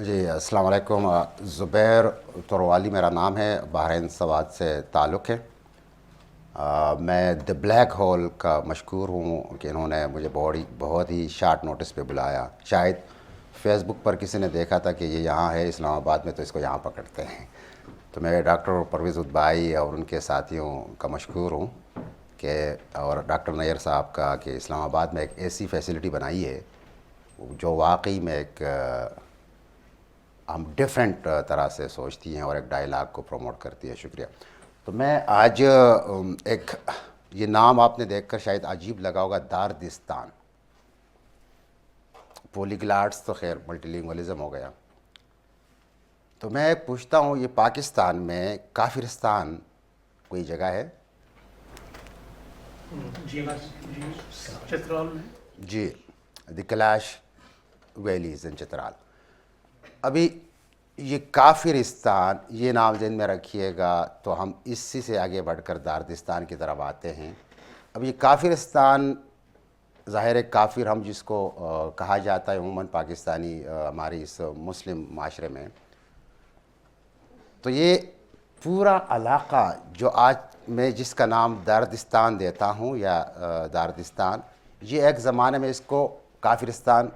جی السلام علیکم. زبیر تروالی میرا نام ہے, بحرین سوات سے تعلق ہے. میں دی بلیک ہول کا مشکور ہوں کہ انہوں نے مجھے بہت ہی شارٹ نوٹس پہ بلایا. شاید فیس بک پر کسی نے دیکھا تھا کہ یہ یہاں ہے اسلام آباد میں, تو اس کو یہاں پکڑتے ہیں. تو میں ڈاکٹر پرویز ادبائی اور ان کے ساتھیوں کا مشکور ہوں کہ, اور ڈاکٹر نیئر صاحب کا, کہ اسلام آباد میں ایک ایسی فیسلٹی بنائی ہے جو واقعی میں ایک ہم ڈیفرنٹ طرح سے سوچتی ہیں اور ایک ڈائلاگ کو پروموٹ کرتی ہے. شکریہ. تو میں آج ایک یہ نام آپ نے دیکھ کر شاید عجیب لگا ہوگا, داردستان. پولیگلاٹس تو خیر ملٹی لنگوالزم ہو گیا. تو میں پوچھتا ہوں, یہ پاکستان میں کافرستان کوئی جگہ ہے؟ جی چترال میں. جی, دی کیلاش ویلیز ان چترال. ابھی یہ کافرستان یہ نام ذہن میں رکھیے گا تو ہم اسی سے آگے بڑھ کر داردستان کی طرف آتے ہیں. اب یہ کافرستان ظاہر کافر ہم جس کو کہا جاتا ہے عموماً پاکستانی ہماری اس مسلم معاشرے میں, تو یہ پورا علاقہ جو آج میں جس کا نام داردستان دیتا ہوں یا داردستان, یہ ایک زمانے میں اس کو کافرستان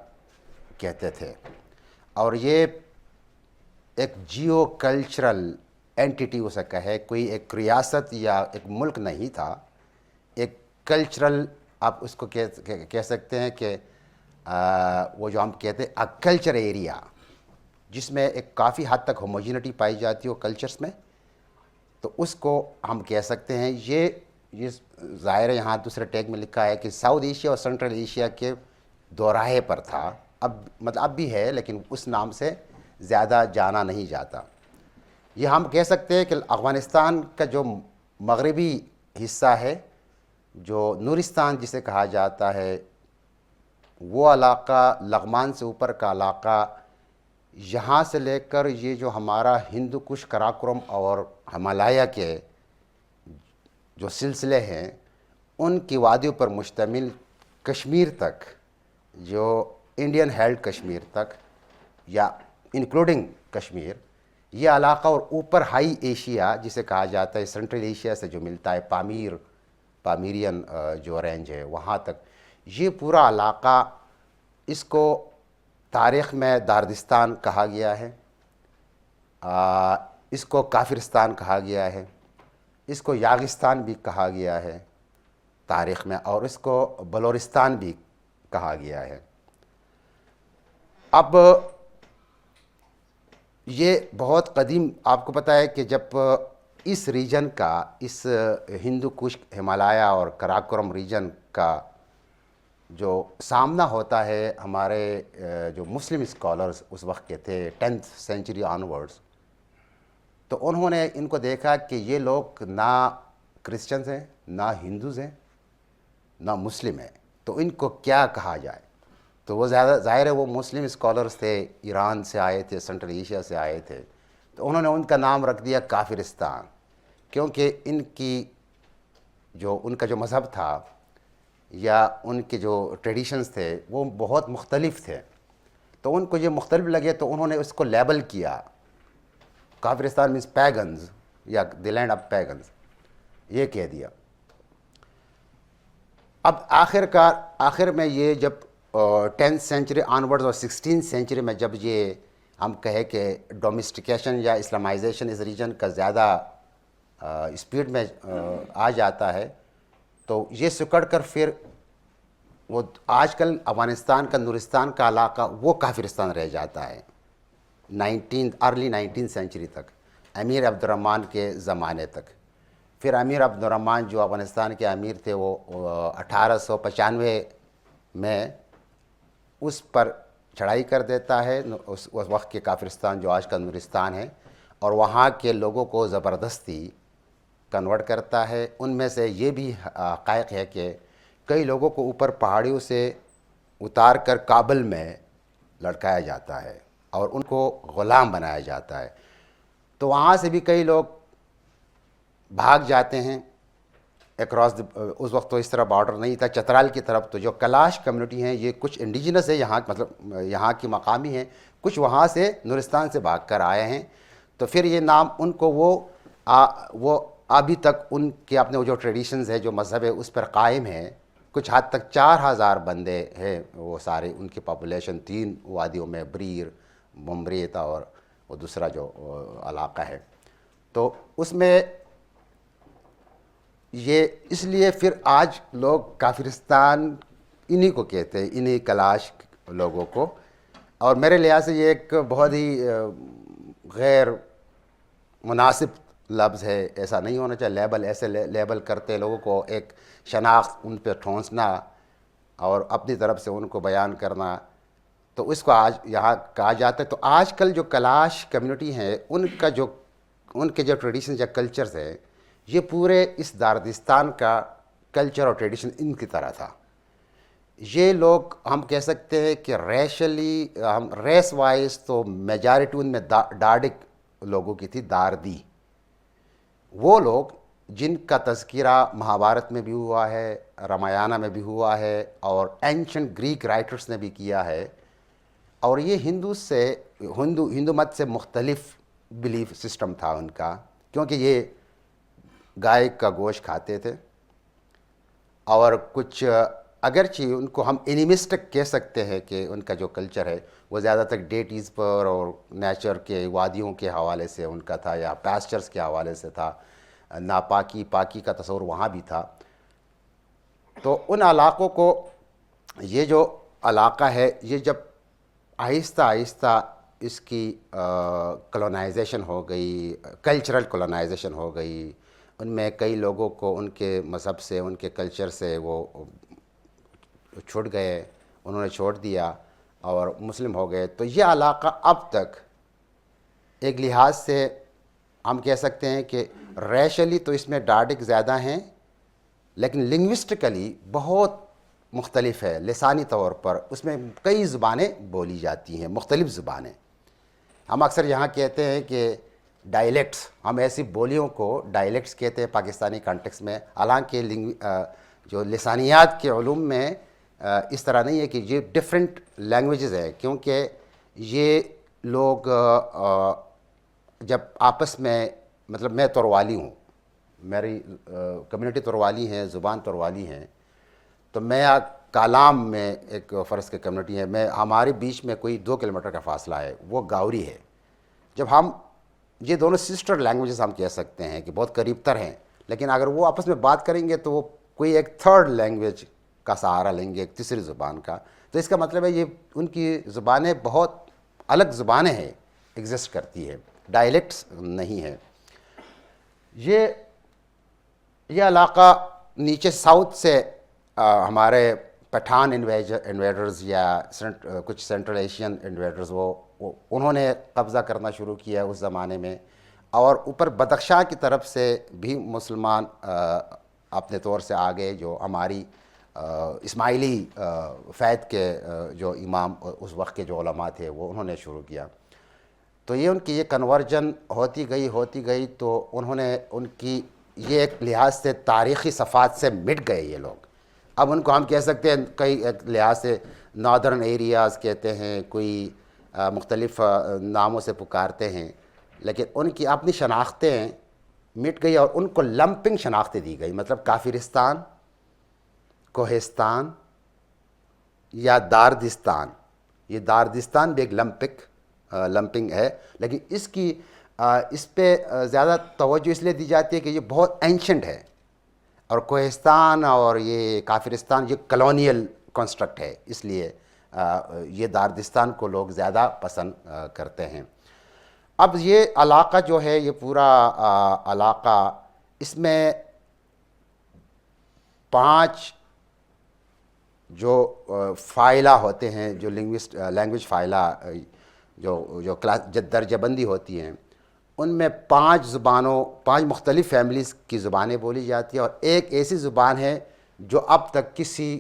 کہتے تھے. اور یہ ایک جیو کلچرل اینٹیٹی اسے کہے, کوئی ایک ریاست یا ایک ملک نہیں تھا, ایک کلچرل آپ اس کو کہہ سکتے ہیں کہ وہ جو ہم کہتے ہیں کلچر ایریا, جس میں ایک کافی حد تک ہوموجینٹی پائی جاتی ہے کلچرز میں, تو اس کو ہم کہہ سکتے ہیں. یہ ظاہر ہے یہاں دوسرے ٹیگ میں لکھا ہے کہ ساؤتھ ایشیا اور سینٹرل ایشیا کے دوراہے پر تھا. اب بھی ہے لیکن اس نام سے زیادہ جانا نہیں جاتا. یہ ہم کہہ سکتے ہیں کہ افغانستان کا جو مغربی حصہ ہے, جو نورستان جسے کہا جاتا ہے, وہ علاقہ لغمان سے اوپر کا علاقہ, یہاں سے لے کر یہ جو ہمارا ہندو کش کراکرم اور ہمالیہ کے جو سلسلے ہیں ان کی وادیوں پر مشتمل کشمیر تک, جو انڈین ہیلڈ کشمیر تک یا انکلوڈنگ کشمیر, یہ علاقہ, اور اوپر ہائی ایشیا جسے کہا جاتا ہے سینٹرل ایشیا سے جو ملتا ہے پامیرین جو رینج ہے وہاں تک, یہ پورا علاقہ, اس کو تاریخ میں داردستان کہا گیا ہے, اس کو کافرستان کہا گیا ہے, اس کو یاغستان بھی کہا گیا ہے تاریخ میں, اور اس کو بلورستان بھی کہا گیا ہے. اب یہ بہت قدیم, آپ کو پتہ ہے کہ جب اس ریجن کا, اس ہندو کش ہمالیہ اور کراکورم ریجن کا جو سامنا ہوتا ہے ہمارے جو مسلم اسکالرز اس وقت کے تھے 10th سینچری آنورڈز, تو انہوں نے ان کو دیکھا کہ یہ لوگ نہ کرسچنز ہیں, نہ ہندوز ہیں, نہ مسلم ہیں, تو ان کو کیا کہا جائے. تو وہ زیادہ ظاہر ہے وہ مسلم اسکالرز تھے, ایران سے آئے تھے, سینٹرل ایشیا سے آئے تھے, تو انہوں نے ان کا نام رکھ دیا کافرستان, کیونکہ ان کا جو مذہب تھا یا ان کے جو ٹریڈیشنز تھے وہ بہت مختلف تھے. تو ان کو یہ مختلف لگے تو انہوں نے اس کو لیبل کیا, کافرستان مینس پیگنز یا دی لینڈ آف پیگنز, یہ کہہ دیا. اب آخر میں یہ جب 10th سینچری آنورڈز اور 16th سینچری میں جب یہ ہم کہے کہ ڈومیسٹیکیشن یا اسلامائزیشن اس ریجن کا زیادہ اسپیڈ میں آ جاتا ہے, تو یہ سکڑ کر پھر وہ آج کل افغانستان کا نورستان کا علاقہ وہ کافرستان رہ جاتا ہے ارلی 19th سینچری تک, امیر عبد الرحمن کے زمانے تک. پھر امیر عبد الرحمن جو افغانستان کے امیر تھے وہ 1895 میں اس پر چڑھائی کر دیتا ہے, اس وقت کے کافرستان جو آج کا نورستان ہے, اور وہاں کے لوگوں کو زبردستی کنورٹ کرتا ہے. ان میں سے یہ بھی حقائق ہے کہ کئی لوگوں کو اوپر پہاڑیوں سے اتار کر کابل میں لٹکایا جاتا ہے اور ان کو غلام بنایا جاتا ہے. تو وہاں سے بھی کئی لوگ بھاگ جاتے ہیں اکراس اس وقت تو اس طرح بارڈر نہیں تھا چترال کی طرف. تو جو کلاش کمیونٹی ہیں یہ کچھ انڈیجنس ہے یہاں, مطلب یہاں کی مقامی ہیں, کچھ وہاں سے نورستان سے بھاگ کر آئے ہیں. تو پھر یہ نام ان کو وہ ابھی تک ان کے اپنے وہ جو ٹریڈیشنز ہے جو مذہب ہے اس پر قائم ہے. کچھ حد تک 4000 بندے ہیں وہ سارے, ان کی پاپولیشن 3 وادیوں میں, بریر, ممریت اور وہ دوسرا جو علاقہ ہے. تو اس میں یہ اس لیے پھر آج لوگ کافرستان انہی کو کہتے ہیں, انہی کلاش لوگوں کو. اور میرے لحاظ سے یہ ایک بہت ہی غیر مناسب لفظ ہے, ایسا نہیں ہونا چاہیے. لیبل ایسے لیبل کرتے لوگوں کو, ایک شناخت ان پہ ٹھونسنا اور اپنی طرف سے ان کو بیان کرنا, تو اس کو آج یہاں کہا جاتا ہے. تو آج کل جو کلاش کمیونٹی ہیں ان کے جو ٹریڈیشنز یا کلچرز ہیں یہ پورے اس داردستان کا کلچر اور ٹریڈیشن ان کی طرح تھا. یہ لوگ ہم کہہ سکتے ہیں کہ ریشلی ہم ریس وائز تو میجارٹی ان میں ڈاڈک لوگوں کی تھی, داردی. وہ لوگ جن کا تذکرہ مہابھارت میں بھی ہوا ہے, رامایانہ میں بھی ہوا ہے, اور اینشنٹ گریک رائٹرز نے بھی کیا ہے. اور یہ ہندو مت سے مختلف بلیف سسٹم تھا ان کا, کیونکہ یہ گائے کا گوشت کھاتے تھے. اور کچھ اگرچہ ان کو ہم اینیمسٹک کہہ سکتے ہیں کہ ان کا جو کلچر ہے وہ زیادہ تر ڈیٹیز پر اور نیچر کے وادیوں کے حوالے سے ان کا تھا, یا پیسچرز کے حوالے سے تھا. پاکی کا تصور وہاں بھی تھا. تو ان علاقوں کو, یہ جو علاقہ ہے یہ جب آہستہ آہستہ اس کی کلونائزیشن ہو گئی, کلچرل کلونائزیشن ہو گئی, ان میں کئی لوگوں کو ان کے مذہب سے, ان کے کلچر سے وہ چھوٹ گئے, انہوں نے چھوڑ دیا اور مسلم ہو گئے. تو یہ علاقہ اب تک ایک لحاظ سے ہم کہہ سکتے ہیں کہ ریشلی تو اس میں ڈاڈک زیادہ ہیں, لیکن لنگوسٹکلی بہت مختلف ہے. لسانی طور پر اس میں کئی زبانیں بولی جاتی ہیں, مختلف زبانیں. ہم اکثر یہاں کہتے ہیں کہ ڈائلیکٹس, ہم ایسی بولیوں کو ڈائلیکٹس کہتے ہیں پاکستانی کانٹیکس میں, حالانکہ جو لسانیات کے علوم میں اس طرح نہیں ہے کہ یہ ڈفرینٹ لینگویجز ہیں, کیونکہ یہ لوگ جب آپس میں, مطلب میں تروالی ہوں, میری کمیونٹی تروالی ہیں, زبان تروالی ہیں. تو میں کالام میں ایک فرض کے کمیونٹی ہے, ہمارے بیچ میں کوئی 2 کلومیٹر کا فاصلہ ہے, وہ گاوری ہے. جب ہم یہ دونوں سسٹر لینگویجز ہم کہہ سکتے ہیں کہ بہت قریب تر ہیں, لیکن اگر وہ آپس میں بات کریں گے تو وہ کوئی ایک تھرڈ لینگویج کا سہارا لیں گے, ایک تیسری زبان کا. تو اس کا مطلب ہے یہ ان کی زبانیں بہت الگ زبانیں ہیں, ایگزسٹ کرتی ہے, ڈائلیکٹس نہیں ہے. یہ علاقہ نیچے ساؤتھ سے ہمارے پٹھان انویڈرز یا کچھ سینٹرل ایشین انویڈرز وہ انہوں نے قبضہ کرنا شروع کیا اس زمانے میں. اور اوپر بدخشاں کی طرف سے بھی مسلمان اپنے طور سے آگے, جو ہماری اسماعیلی فیض کے جو امام اس وقت کے جو علماء تھے وہ انہوں نے شروع کیا. تو یہ ان کی یہ کنورجن ہوتی گئی تو انہوں نے ان کی یہ ایک لحاظ سے تاریخی صفحات سے مٹ گئے یہ لوگ. اب ان کو ہم کہہ سکتے ہیں کئی لحاظ سے ناردرن ایریاز کہتے ہیں, کوئی مختلف ناموں سے پکارتے ہیں, لیکن ان کی اپنی شناختیں مٹ گئی اور ان کو لمپنگ شناختیں دی گئی. مطلب کافرستان, کوہستان یا داردستان, یہ داردستان بھی ایک لمپنگ ہے, لیکن اس پہ زیادہ توجہ اس لیے دی جاتی ہے کہ یہ بہت اینشنٹ ہے, اور کوہستان اور یہ کافرستان یہ کلونیل کنسٹرکٹ ہے, اس لیے یہ داردستان کو لوگ زیادہ پسند کرتے ہیں. اب یہ علاقہ جو ہے, یہ پورا علاقہ, اس میں 5 جو فائلہ ہوتے ہیں, جو لینگویج فائلہ جو درجہ بندی ہوتی ہیں, ان میں 5 مختلف فیملیز کی زبانیں بولی جاتی ہیں, اور ایک ایسی زبان ہے جو اب تک کسی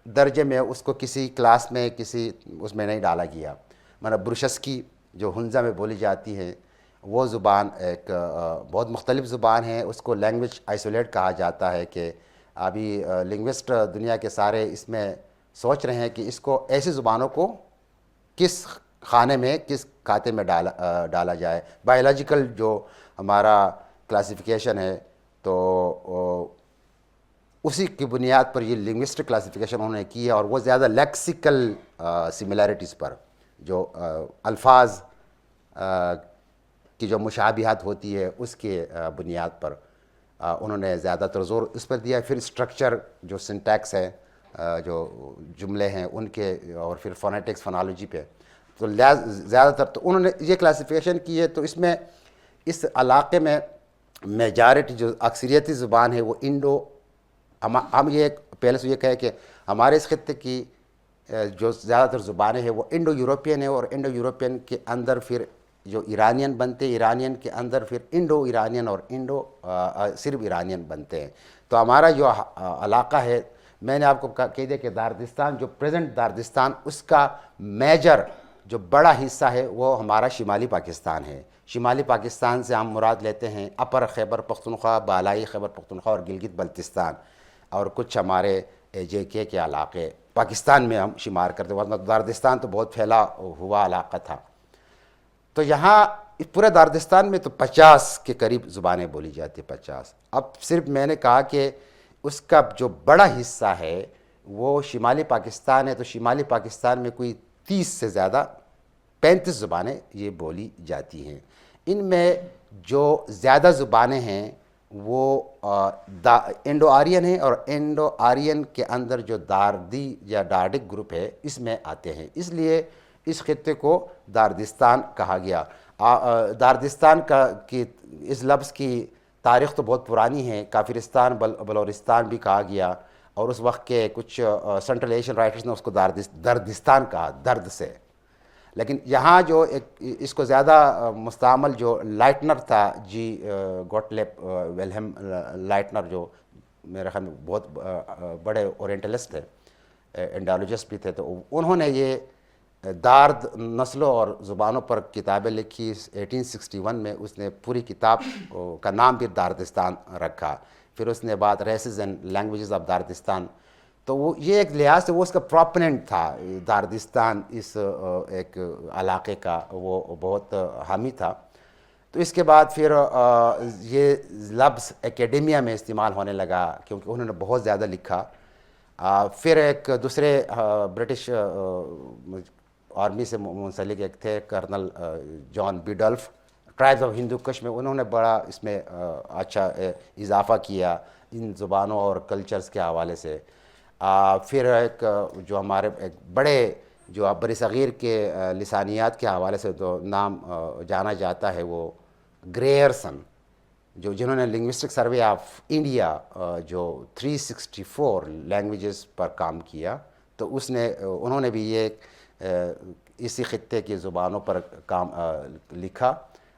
درجے میں اس کو کسی کلاس میں اس میں نہیں ڈالا گیا. مطلب برشسکی جو ہنزا میں بولی جاتی ہے, وہ زبان ایک بہت مختلف زبان ہے. اس کو لینگویج آئسولیٹ کہا جاتا ہے کہ ابھی لنگوسٹ دنیا کے سارے اس میں سوچ رہے ہیں کہ اس کو ایسی زبانوں کو کس خانے میں کس کھاتے میں ڈالا جائے. بایولوجیکل جو ہمارا کلاسیفیکیشن ہے تو اسی کی بنیاد پر یہ لنگوسٹک کلاسیفیکیشن انہوں نے کی ہے, اور وہ زیادہ لیکسیکل سملیرٹیز پر جو الفاظ کی جو مشابہت ہوتی ہے اس کے بنیاد پر انہوں نے زیادہ تر زور اس پر دیا. پھر اسٹرکچر جو سنٹیکس ہے جو جملے ہیں ان کے, اور پھر فونیٹکس فونالوجی پہ تو زیادہ تر تو انہوں نے یہ کلاسیفیکیشن کی ہے. تو اس میں اس علاقے میں میجارٹی جو اکثریتی زبان ہے وہ انڈو, ہم یہ پہلے سے یہ کہیں کہ ہمارے اس خطے کی جو زیادہ تر زبانیں ہیں وہ انڈو یوروپین ہے, اور انڈو یوروپین کے اندر پھر جو ایرانین بنتے ہیں, ایرانین کے اندر پھر انڈو ایرانین اور انڈو صرف ایرانین بنتے ہیں. تو ہمارا جو علاقہ ہے, میں نے آپ کو کہہ دیا کہ داردستان جو پریزنٹ داردستان اس کا میجر جو بڑا حصہ ہے وہ ہمارا شمالی پاکستان ہے. شمالی پاکستان سے ہم مراد لیتے ہیں اپر خیبر پختونخوا, بالائی خیبر پختونخوا اور گلگت بلتستان, اور کچھ ہمارے JK کے علاقے پاکستان میں ہم شمار کرتے ہیں. داردستان تو بہت پھیلا ہوا علاقہ تھا. تو یہاں پورے داردستان میں تو 50 کے قریب زبانیں بولی جاتی ہیں, 50. اب صرف میں نے کہا کہ اس کا جو بڑا حصہ ہے وہ شمالی پاکستان ہے, تو شمالی پاکستان میں کوئی 30 سے زیادہ 35 زبانیں یہ بولی جاتی ہیں. ان میں جو زیادہ زبانیں ہیں وہ انڈو آرین ہیں, اور انڈو آرین کے اندر جو داردی یا ڈارڈک گروپ ہے اس میں آتے ہیں, اس لیے اس خطے کو داردستان کہا گیا. داردستان کی اس لفظ کی تاریخ تو بہت پرانی ہے. کافرستان بلورستان بھی کہا گیا, اور اس وقت کے کچھ سنٹرل ایشین رائٹرز نے اس کو دردستان کہا, درد سے. لیکن یہاں جو ایک اس کو زیادہ مستعمل جو لائٹنر تھا, گوٹلیب ویلہم لائٹنر, جو میرے خیال میں بہت بڑے اورینٹلسٹ تھے, انڈالوجسٹ بھی تھے, تو انہوں نے یہ دارد نسلوں اور زبانوں پر کتابیں لکھی. 1861 میں اس نے پوری کتاب کا نام بھی داردستان رکھا. پھر اس نے بعد ریسز اینڈ لینگویجز آف داردستان, تو وہ یہ ایک لحاظ سے وہ اس کا پروپننٹ تھا. داردستان اس ایک علاقے کا وہ بہت حامی تھا. تو اس کے بعد پھر یہ لفظ اکیڈیمیا میں استعمال ہونے لگا کیونکہ انہوں نے بہت زیادہ لکھا. پھر ایک دوسرے برٹش آرمی سے منسلک ایک تھے کرنل جان بیڈلف, ٹرائبز آف ہندو کش میں, انہوں نے بڑا اس میں اچھا اضافہ کیا ان زبانوں اور کلچرز کے حوالے سے. پھر ایک جو ہمارے ایک بڑے جو بر صغیر کے لسانیات کے حوالے سے تو نام جانا جاتا ہے وہ گریئرسن, جنہوں نے لنگوسٹک سروے آف انڈیا جو 364 لینگویجز پر کام کیا, تو انہوں نے بھی یہ اسی خطے کی زبانوں پر کام لکھا,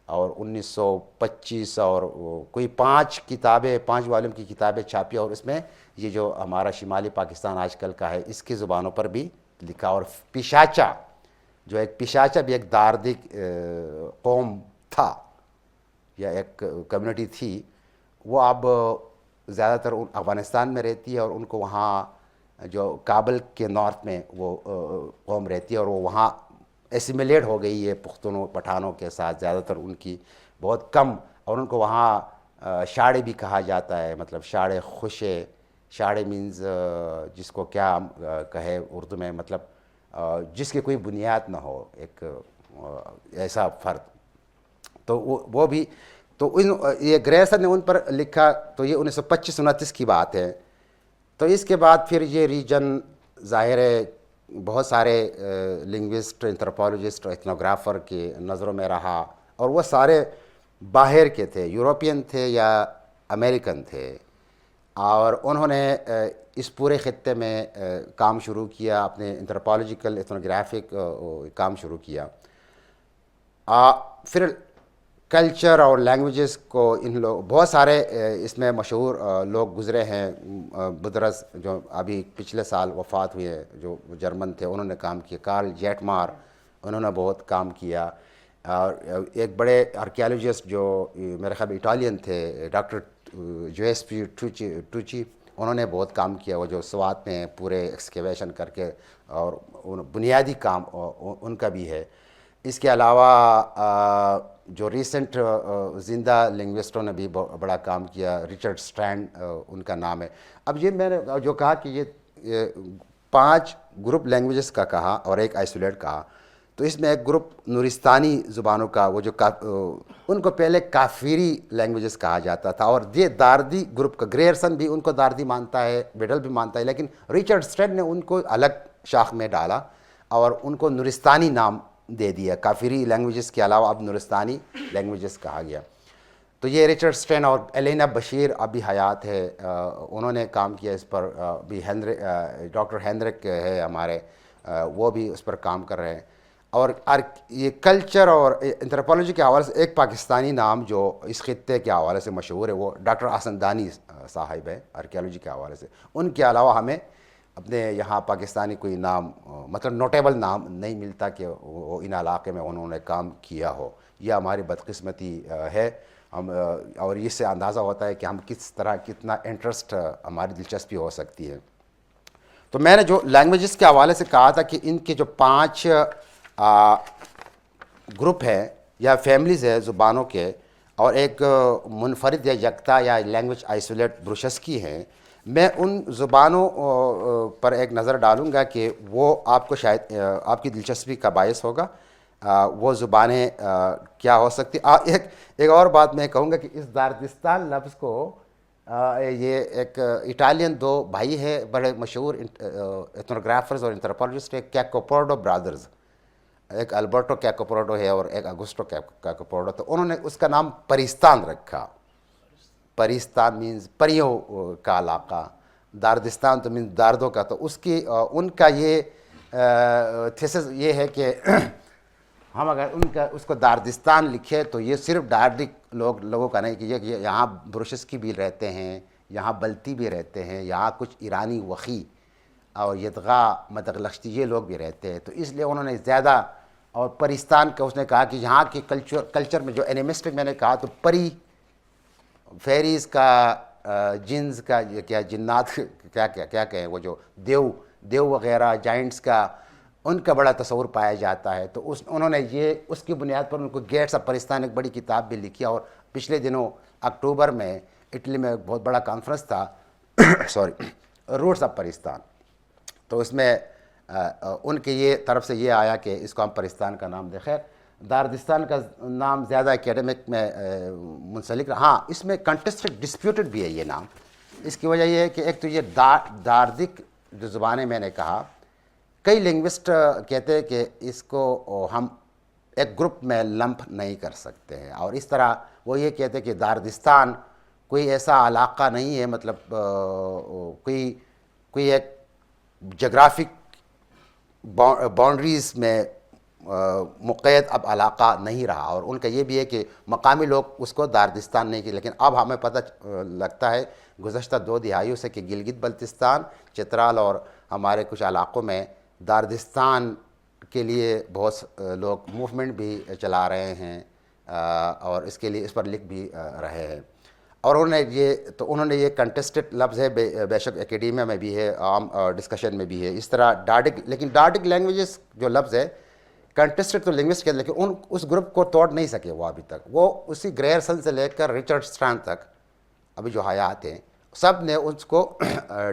اور 1925 اور کوئی 5 والیوم کی کتابیں چھاپی, اور اس میں یہ جو ہمارا شمالی پاکستان آج کل کا ہے اس کی زبانوں پر بھی لکھا. اور پیشاچا بھی ایک داردک قوم تھا یا ایک کمیونٹی تھی, وہ اب زیادہ تر افغانستان میں رہتی ہے, اور ان کو وہاں جو کابل کے نارتھ میں وہ قوم رہتی ہے, اور وہ وہاں ایسیمیلیٹ ہو گئی ہے پختونوں پٹھانوں کے ساتھ, زیادہ تر ان کی بہت کم, اور ان کو وہاں شاڑے بھی کہا جاتا ہے, مطلب شاڑے خوشے. شاڑے مینز جس کو کیا کہے اردو میں, مطلب جس کی کوئی بنیاد نہ ہو, ایک ایسا فرد. تو وہ بھی تو یہ گریسر نے ان پر لکھا, تو یہ 1925-29 کی بات ہے. تو اس کے بعد پھر یہ ریجن ظاہر ہے بہت سارے لنگوسٹ, انتھروپولوجسٹ اور ایتھنوگرافر کی نظروں میں رہا, اور وہ سارے باہر کے تھے, یوروپین تھے یا امریکن تھے, اور انہوں نے اس پورے خطے میں کام شروع کیا, اپنے انتھروپولوجیکل ایتھنوگرافک کام شروع کیا. پھر کلچر اور لینگویجز کو ان لوگ بہت سارے اس میں مشہور لوگ گزرے ہیں. بدرس جو ابھی پچھلے سال وفات ہوئے جو جرمن تھے, انہوں نے کام کیا. کارل جیٹمار, انہوں نے بہت کام کیا. اور ایک بڑے آرکیالوجسٹ جو میرے خیال اٹالین تھے ڈاکٹر جویسپی ٹوچی، انہوں نے بہت کام کیا، وہ جو سوات میں پورے ایکسکیویشن کر کے اور بنیادی کام ان کا بھی ہے۔ اس کے علاوہ جو ریسنٹ زندہ لنگوسٹوں نے بھی بڑا کام کیا، رچرڈ سٹرینڈ ان کا نام ہے۔ اب یہ میں نے جو کہا کہ یہ 5 گروپ لینگویجز کا کہا اور ایک آئسولیٹ کہا، تو اس میں ایک گروپ نورستانی زبانوں کا، وہ جو ان کو پہلے کافری لینگویجز کہا جاتا تھا، اور یہ داردی گروپ کا، گریئرسن بھی ان کو داردی مانتا ہے، بیڈل بھی مانتا ہے، لیکن رچرڈ سٹرینڈ نے ان کو الگ شاخ میں ڈالا اور ان کو نورستانی نام دے دیا۔ کافری لینگویجز کے علاوہ اب نورستانی لینگویجز کہا گیا۔ تو یہ رچرڈ سٹرین اور ایلینا بشیر ابھی حیات ہے، انہوں نے کام کیا اس پر، بھی ڈاکٹر ہینڈرک ہے ہمارے، وہ بھی اس پر کام کر رہے ہیں۔ اور یہ کلچر اور انتھروپولوجی کے حوالے سے ایک پاکستانی نام جو اس خطے کے حوالے سے مشہور ہے، وہ ڈاکٹر احسن دانی صاحب ہے آرکیالوجی کے حوالے سے۔ ان کے علاوہ ہمیں اپنے یہاں پاکستانی کوئی نام، مطلب نوٹیبل نام نہیں ملتا کہ وہ ان علاقے میں انہوں نے کام کیا ہو۔ یہ ہماری بدقسمتی ہے، ہم اور اس سے اندازہ ہوتا ہے کہ ہم کس طرح کتنا انٹرسٹ ہماری دلچسپی ہو سکتی ہے۔ تو میں نے جو لینگویجز کے حوالے سے کہا تھا کہ ان کے جو 5 گروپ ہے یا فیملیز ہے زبانوں کے، اور ایک منفرد یا یکتا یا لینگویج آئسولیٹ بروشسکی ہیں، میں ان زبانوں پر ایک نظر ڈالوں گا کہ وہ آپ کو شاید آپ کی دلچسپی کا باعث ہوگا۔ وہ زبانیں کیا ہو سکتی۔ ایک اور بات میں کہوں گا کہ اس داردستان لفظ کو یہ ایک اٹالین 2 بھائی ہے بڑے مشہور ایتھنوگرافرز اور انتھروپولوجسٹ، ایک کیکوپورڈو برادرز، ایک البرٹو کیکوپورڈو ہے اور ایک اگوسٹو کیکوپورڈو، تو انہوں نے اس کا نام پریستان رکھا۔ پریستان مینز پریوں کا علاقہ، داردستان تو مینز داردوں کا۔ تو اس کی ان کا یہ تھیسس یہ ہے کہ ہم اگر اس کو داردستان لکھے تو یہ صرف ڈاردک لوگوں کا نہیں، کہ یہ یہاں بروشسکی بھی رہتے ہیں، یہاں بلتی بھی رہتے ہیں، یہاں کچھ ایرانی وخی اور یدغا مدغلشتی یہ لوگ بھی رہتے ہیں۔ تو اس لیے انہوں نے زیادہ، اور پریستان کا اس نے کہا کہ یہاں کے کلچر میں جو اینیمسٹک میں نے کہا تو پری فیریز کا، جنز کا، کیا جنات کیا کہیں، وہ جو دیو وغیرہ جائنٹس کا، ان کا بڑا تصور پایا جاتا ہے۔ تو انہوں نے یہ اس کی بنیاد پر ان کو گیٹس آف پرستان ایک بڑی کتاب بھی لکھی، اور پچھلے دنوں اکتوبر میں اٹلی میں ایک بہت بڑا کانفرنس تھا روٹس آف پرستان، تو اس میں ان کے یہ طرف سے یہ آیا کہ اس کو ہم پرستان کا نام دیں۔ خیر، داردستان کا نام زیادہ اکیڈمک میں منسلک رہا۔ ہاں، اس میں کنٹسٹڈ ڈسپیوٹڈ بھی ہے یہ نام۔ اس کی وجہ یہ ہے کہ ایک تو یہ داردک جو زبانیں میں نے کہا، کئی لنگوسٹ کہتے ہیں کہ اس کو ہم ایک گروپ میں لمپ نہیں کر سکتے ہیں، اور اس طرح وہ یہ کہتے ہیں کہ داردستان کوئی ایسا علاقہ نہیں ہے، مطلب کوئی ایک جغرافک باؤنڈریز میں مقید اب علاقہ نہیں رہا، اور ان کا یہ بھی ہے کہ مقامی لوگ اس کو داردستان نہیں کی، لیکن اب ہمیں پتہ لگتا ہے گزشتہ 2 دہائیوں سے کہ گلگت بلتستان، چترال اور ہمارے کچھ علاقوں میں داردستان کے لیے بہت لوگ موومنٹ بھی چلا رہے ہیں، اور اس کے لیے اس پر لکھ بھی رہے ہیں۔ اور انہوں نے یہ کنٹسٹڈ لفظ ہے، بے شک اکیڈیمیا میں بھی ہے، عام ڈسکشن میں بھی ہے۔ اس طرح لیکن ڈارڈک لینگویجز جو لفظ ہے کنٹسٹڈ تو لنگوسٹ کہتے ہیں، لیکن اس گروپ کو توڑ نہیں سکے وہ ابھی تک۔ وہ اسی گریئرسن سے لے کر رچرڈ سٹرینڈ تک ابھی جو حیات ہیں، سب نے اس کو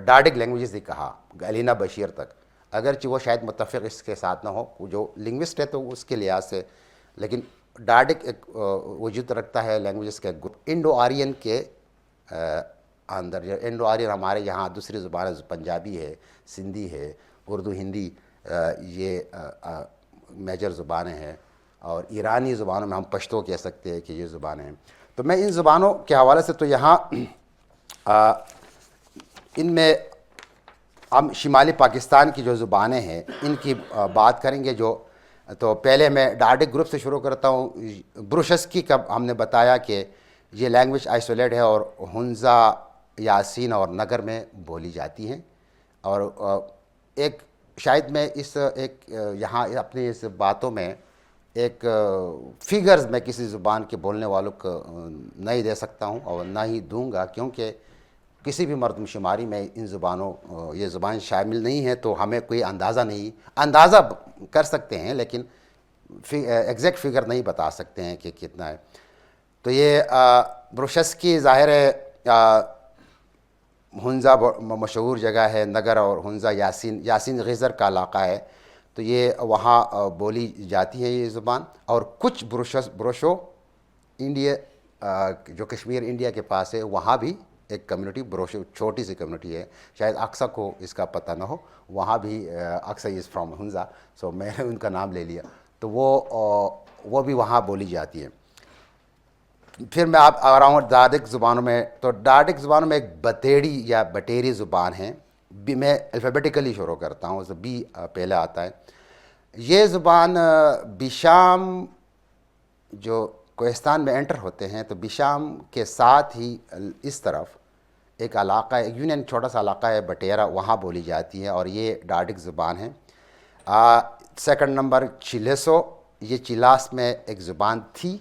ڈارڈک لینگویجز ہی کہا، ایلینا بشیر تک، اگرچہ وہ شاید متفق اس کے ساتھ نہ ہو، جو لنگوسٹ ہے تو اس کے لحاظ سے، لیکن ڈارڈک ایک وجود رکھتا ہے لینگویجز کا ایک گروپ انڈو آرین کے اندر۔ انڈو آرین ہمارے یہاں دوسری زبانیں پنجابی ہے، سندھی ہے، اردو، ہندی، یہ میجر زبانیں ہیں، اور ایرانی زبانوں میں ہم پشتو کہہ سکتے ہیں کہ یہ زبانیں ہیں۔ تو میں ان زبانوں کے حوالے سے تو یہاں ان میں ہم شمالی پاکستان کی جو زبانیں ہیں ان کی بات کریں گے۔ تو پہلے میں ڈارڈک گروپ سے شروع کرتا ہوں۔ بروشسکی کا ہم نے بتایا کہ یہ لینگویج آئسولیٹ ہے اور ہنزا، یاسین اور نگر میں بولی جاتی ہیں، اور ایک شاید میں یہاں اپنی اس باتوں میں ایک فگرز میں کسی زبان کے بولنے والوں کو نہیں دے سکتا ہوں اور نہ ہی دوں گا، کیونکہ کسی بھی مردم شماری میں ان زبانوں یہ زبان شامل نہیں ہے، تو ہمیں کوئی اندازہ کر سکتے ہیں، لیکن ایگزیکٹ فگر نہیں بتا سکتے ہیں کہ کتنا ہے۔ تو یہ بروشسکی ظاہر ہے ہنزا مشہور جگہ ہے، نگر اور ہنزا یاسین غیزر کا علاقہ ہے، تو یہ وہاں بولی جاتی ہے یہ زبان۔ اور کچھ بروشو انڈیا جو کشمیر انڈیا کے پاس ہے، وہاں بھی ایک کمیونٹی بروشو چھوٹی سی کمیونٹی ہے، شاید اقصا کو اس کا پتہ نہ ہو، وہاں بھی اقصا از فرام ہنزا، سو میں نے ان کا نام لے لیا، تو وہ بھی وہاں بولی جاتی ہے۔ پھر میں آپ آ رہا ہوں ڈاڈک زبانوں میں، تو ڈاڈک زبانوں میں ایک بتیڑی یا بٹیری زبان ہے، میں الفابیٹیکلی شروع کرتا ہوں، تو بی پہلے آتا ہے۔ یہ زبان بیشام جو کوہستان میں انٹر ہوتے ہیں، تو بیشام کے ساتھ ہی اس طرف ایک علاقہ ہے، یونین چھوٹا سا علاقہ ہے بٹیرا، وہاں بولی جاتی ہے، اور یہ ڈاڈک زبان ہے۔ سیکنڈ نمبر چلیسو، یہ چلاس میں ایک زبان تھی،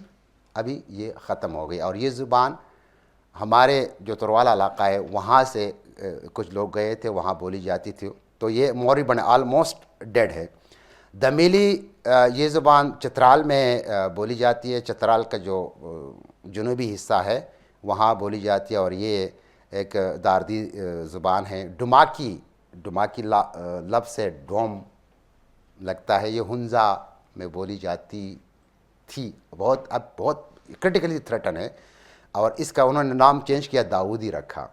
ابھی یہ ختم ہو گئی، اور یہ زبان ہمارے جو تروالا علاقہ ہے وہاں سے کچھ لوگ گئے تھے، وہاں بولی جاتی تھی، تو یہ موری بنے آلموسٹ ڈیڈ ہے۔ دمیلی یہ زبان چترال میں بولی جاتی ہے، چترال کا جو جنوبی حصہ ہے وہاں بولی جاتی ہے، اور یہ ایک داردی زبان ہے۔ ڈماکی لفظ سے ڈوم لگتا ہے، یہ ہنزا میں بولی جاتی تھی، اب بہت کرٹیکلی تھریٹن ہے، اور اس کا انہوں نے نام چینج کیا، داؤدی رکھا،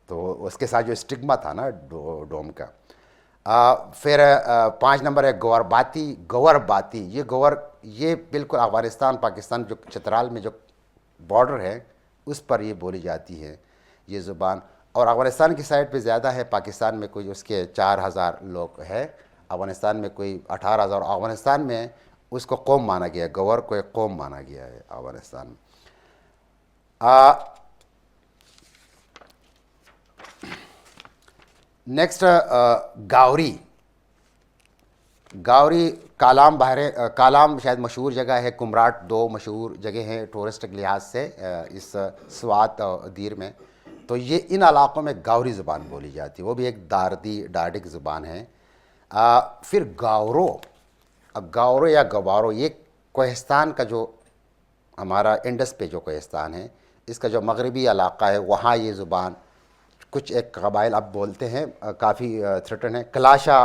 تو اس کے ساتھ جو اسٹگما تھا نا ڈوم کا۔ پھر 5 نمبر ہے گور باتی، یہ بالکل افغانستان پاکستان جو چترال میں جو بارڈر ہے اس پر یہ بولی جاتی ہے یہ زبان، اور افغانستان کی سائڈ پہ زیادہ ہے، پاکستان میں کوئی اس کے 4000 لوگ ہے، افغانستان میں کوئی 18,000، اور افغانستان میں اس کو قوم مانا گیا ہے، گور کو ایک قوم مانا گیا ہے افغانستان میں۔ نیکسٹ گاوری کالام شاید مشہور جگہ ہے، کمراٹ 2 مشہور جگہ ہیں ٹورسٹ کے لحاظ سے اس سوات دیر میں، تو یہ ان علاقوں میں گاوری زبان بولی جاتی ہے، وہ بھی ایک ڈاڈک زبان ہے۔ پھر گاورو یا گوارو، یہ کوہستان کا جو ہمارا انڈس پہ جو کوہستان ہے اس کا جو مغربی علاقہ ہے وہاں یہ زبان کچھ ایک قبائل اب بولتے ہیں، کافی تھریٹن ہے۔ کلاشا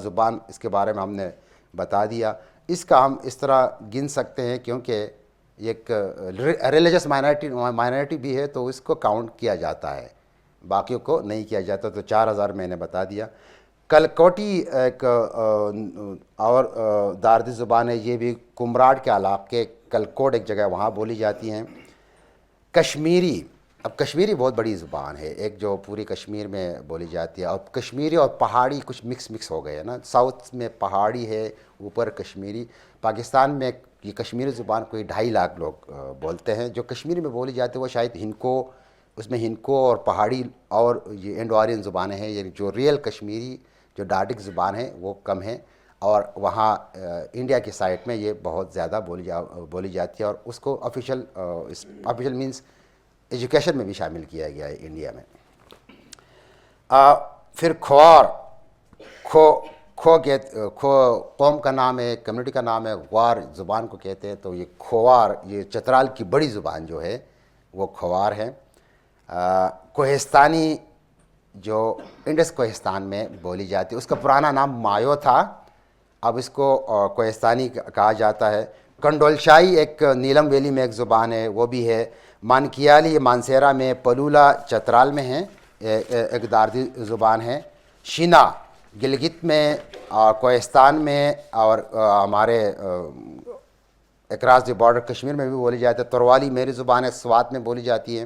زبان، اس کے بارے میں ہم نے بتا دیا، اس کا ہم اس طرح گن سکتے ہیں کیونکہ ایک ریلیجس مائنورٹی بھی ہے تو اس کو کاؤنٹ کیا جاتا ہے، باقیوں کو نہیں کیا جاتا، تو 4000 میں نے بتا دیا۔ کلکوٹی ایک اور داردی زبان ہے، یہ بھی کمراٹ کے علاقے کلکوٹ ایک جگہ وہاں بولی جاتی ہیں۔ کشمیری، اب کشمیری بہت بڑی زبان ہے، ایک جو پوری کشمیر میں بولی جاتی ہے، اور کشمیری اور پہاڑی کچھ مکس ہو گئے ہیں نا، ساؤتھ میں پہاڑی ہے، اوپر کشمیری۔ پاکستان میں یہ کشمیری زبان کوئی 2.5 لاکھ لوگ بولتے ہیں، جو کشمیری میں بولی جاتی ہے وہ شاید اس میں ہنکو اور پہاڑی اور یہ انڈو آرین زبانیں ہیں، یہ جو ریئل کشمیری جو ڈاڈک زبان ہے وہ کم ہے، اور وہاں انڈیا کی سائٹ میں یہ بہت زیادہ بولی جاتی ہے، اور اس کو آفیشیل مینس ایجوکیشن میں بھی شامل کیا گیا ہے انڈیا میں۔ پھر کھوار، قوم کا نام ہے، کمیونٹی کا نام ہے، غوار زبان کو کہتے ہیں، تو یہ کھوار، یہ چترال کی بڑی زبان جو ہے وہ کھوار ہے۔ کوہستانی جو انڈس کوہستان میں بولی جاتی ہے، اس کا پرانا نام مایو تھا، اب اس کو کوہستانی کہا جاتا ہے۔ کنڈولشائی ایک نیلم ویلی میں ایک زبان ہے، وہ بھی ہے۔ مانکیالی مانسیرا میں، پلولا چترال میں ہے، ایک داردی زبان ہے۔ شینا گلگت میں، کوہستان میں، اور ہمارے اکراس دی بارڈر کشمیر میں بھی بولی جاتی ہے۔ تروالی میری زبان ہے، سوات میں بولی جاتی ہے،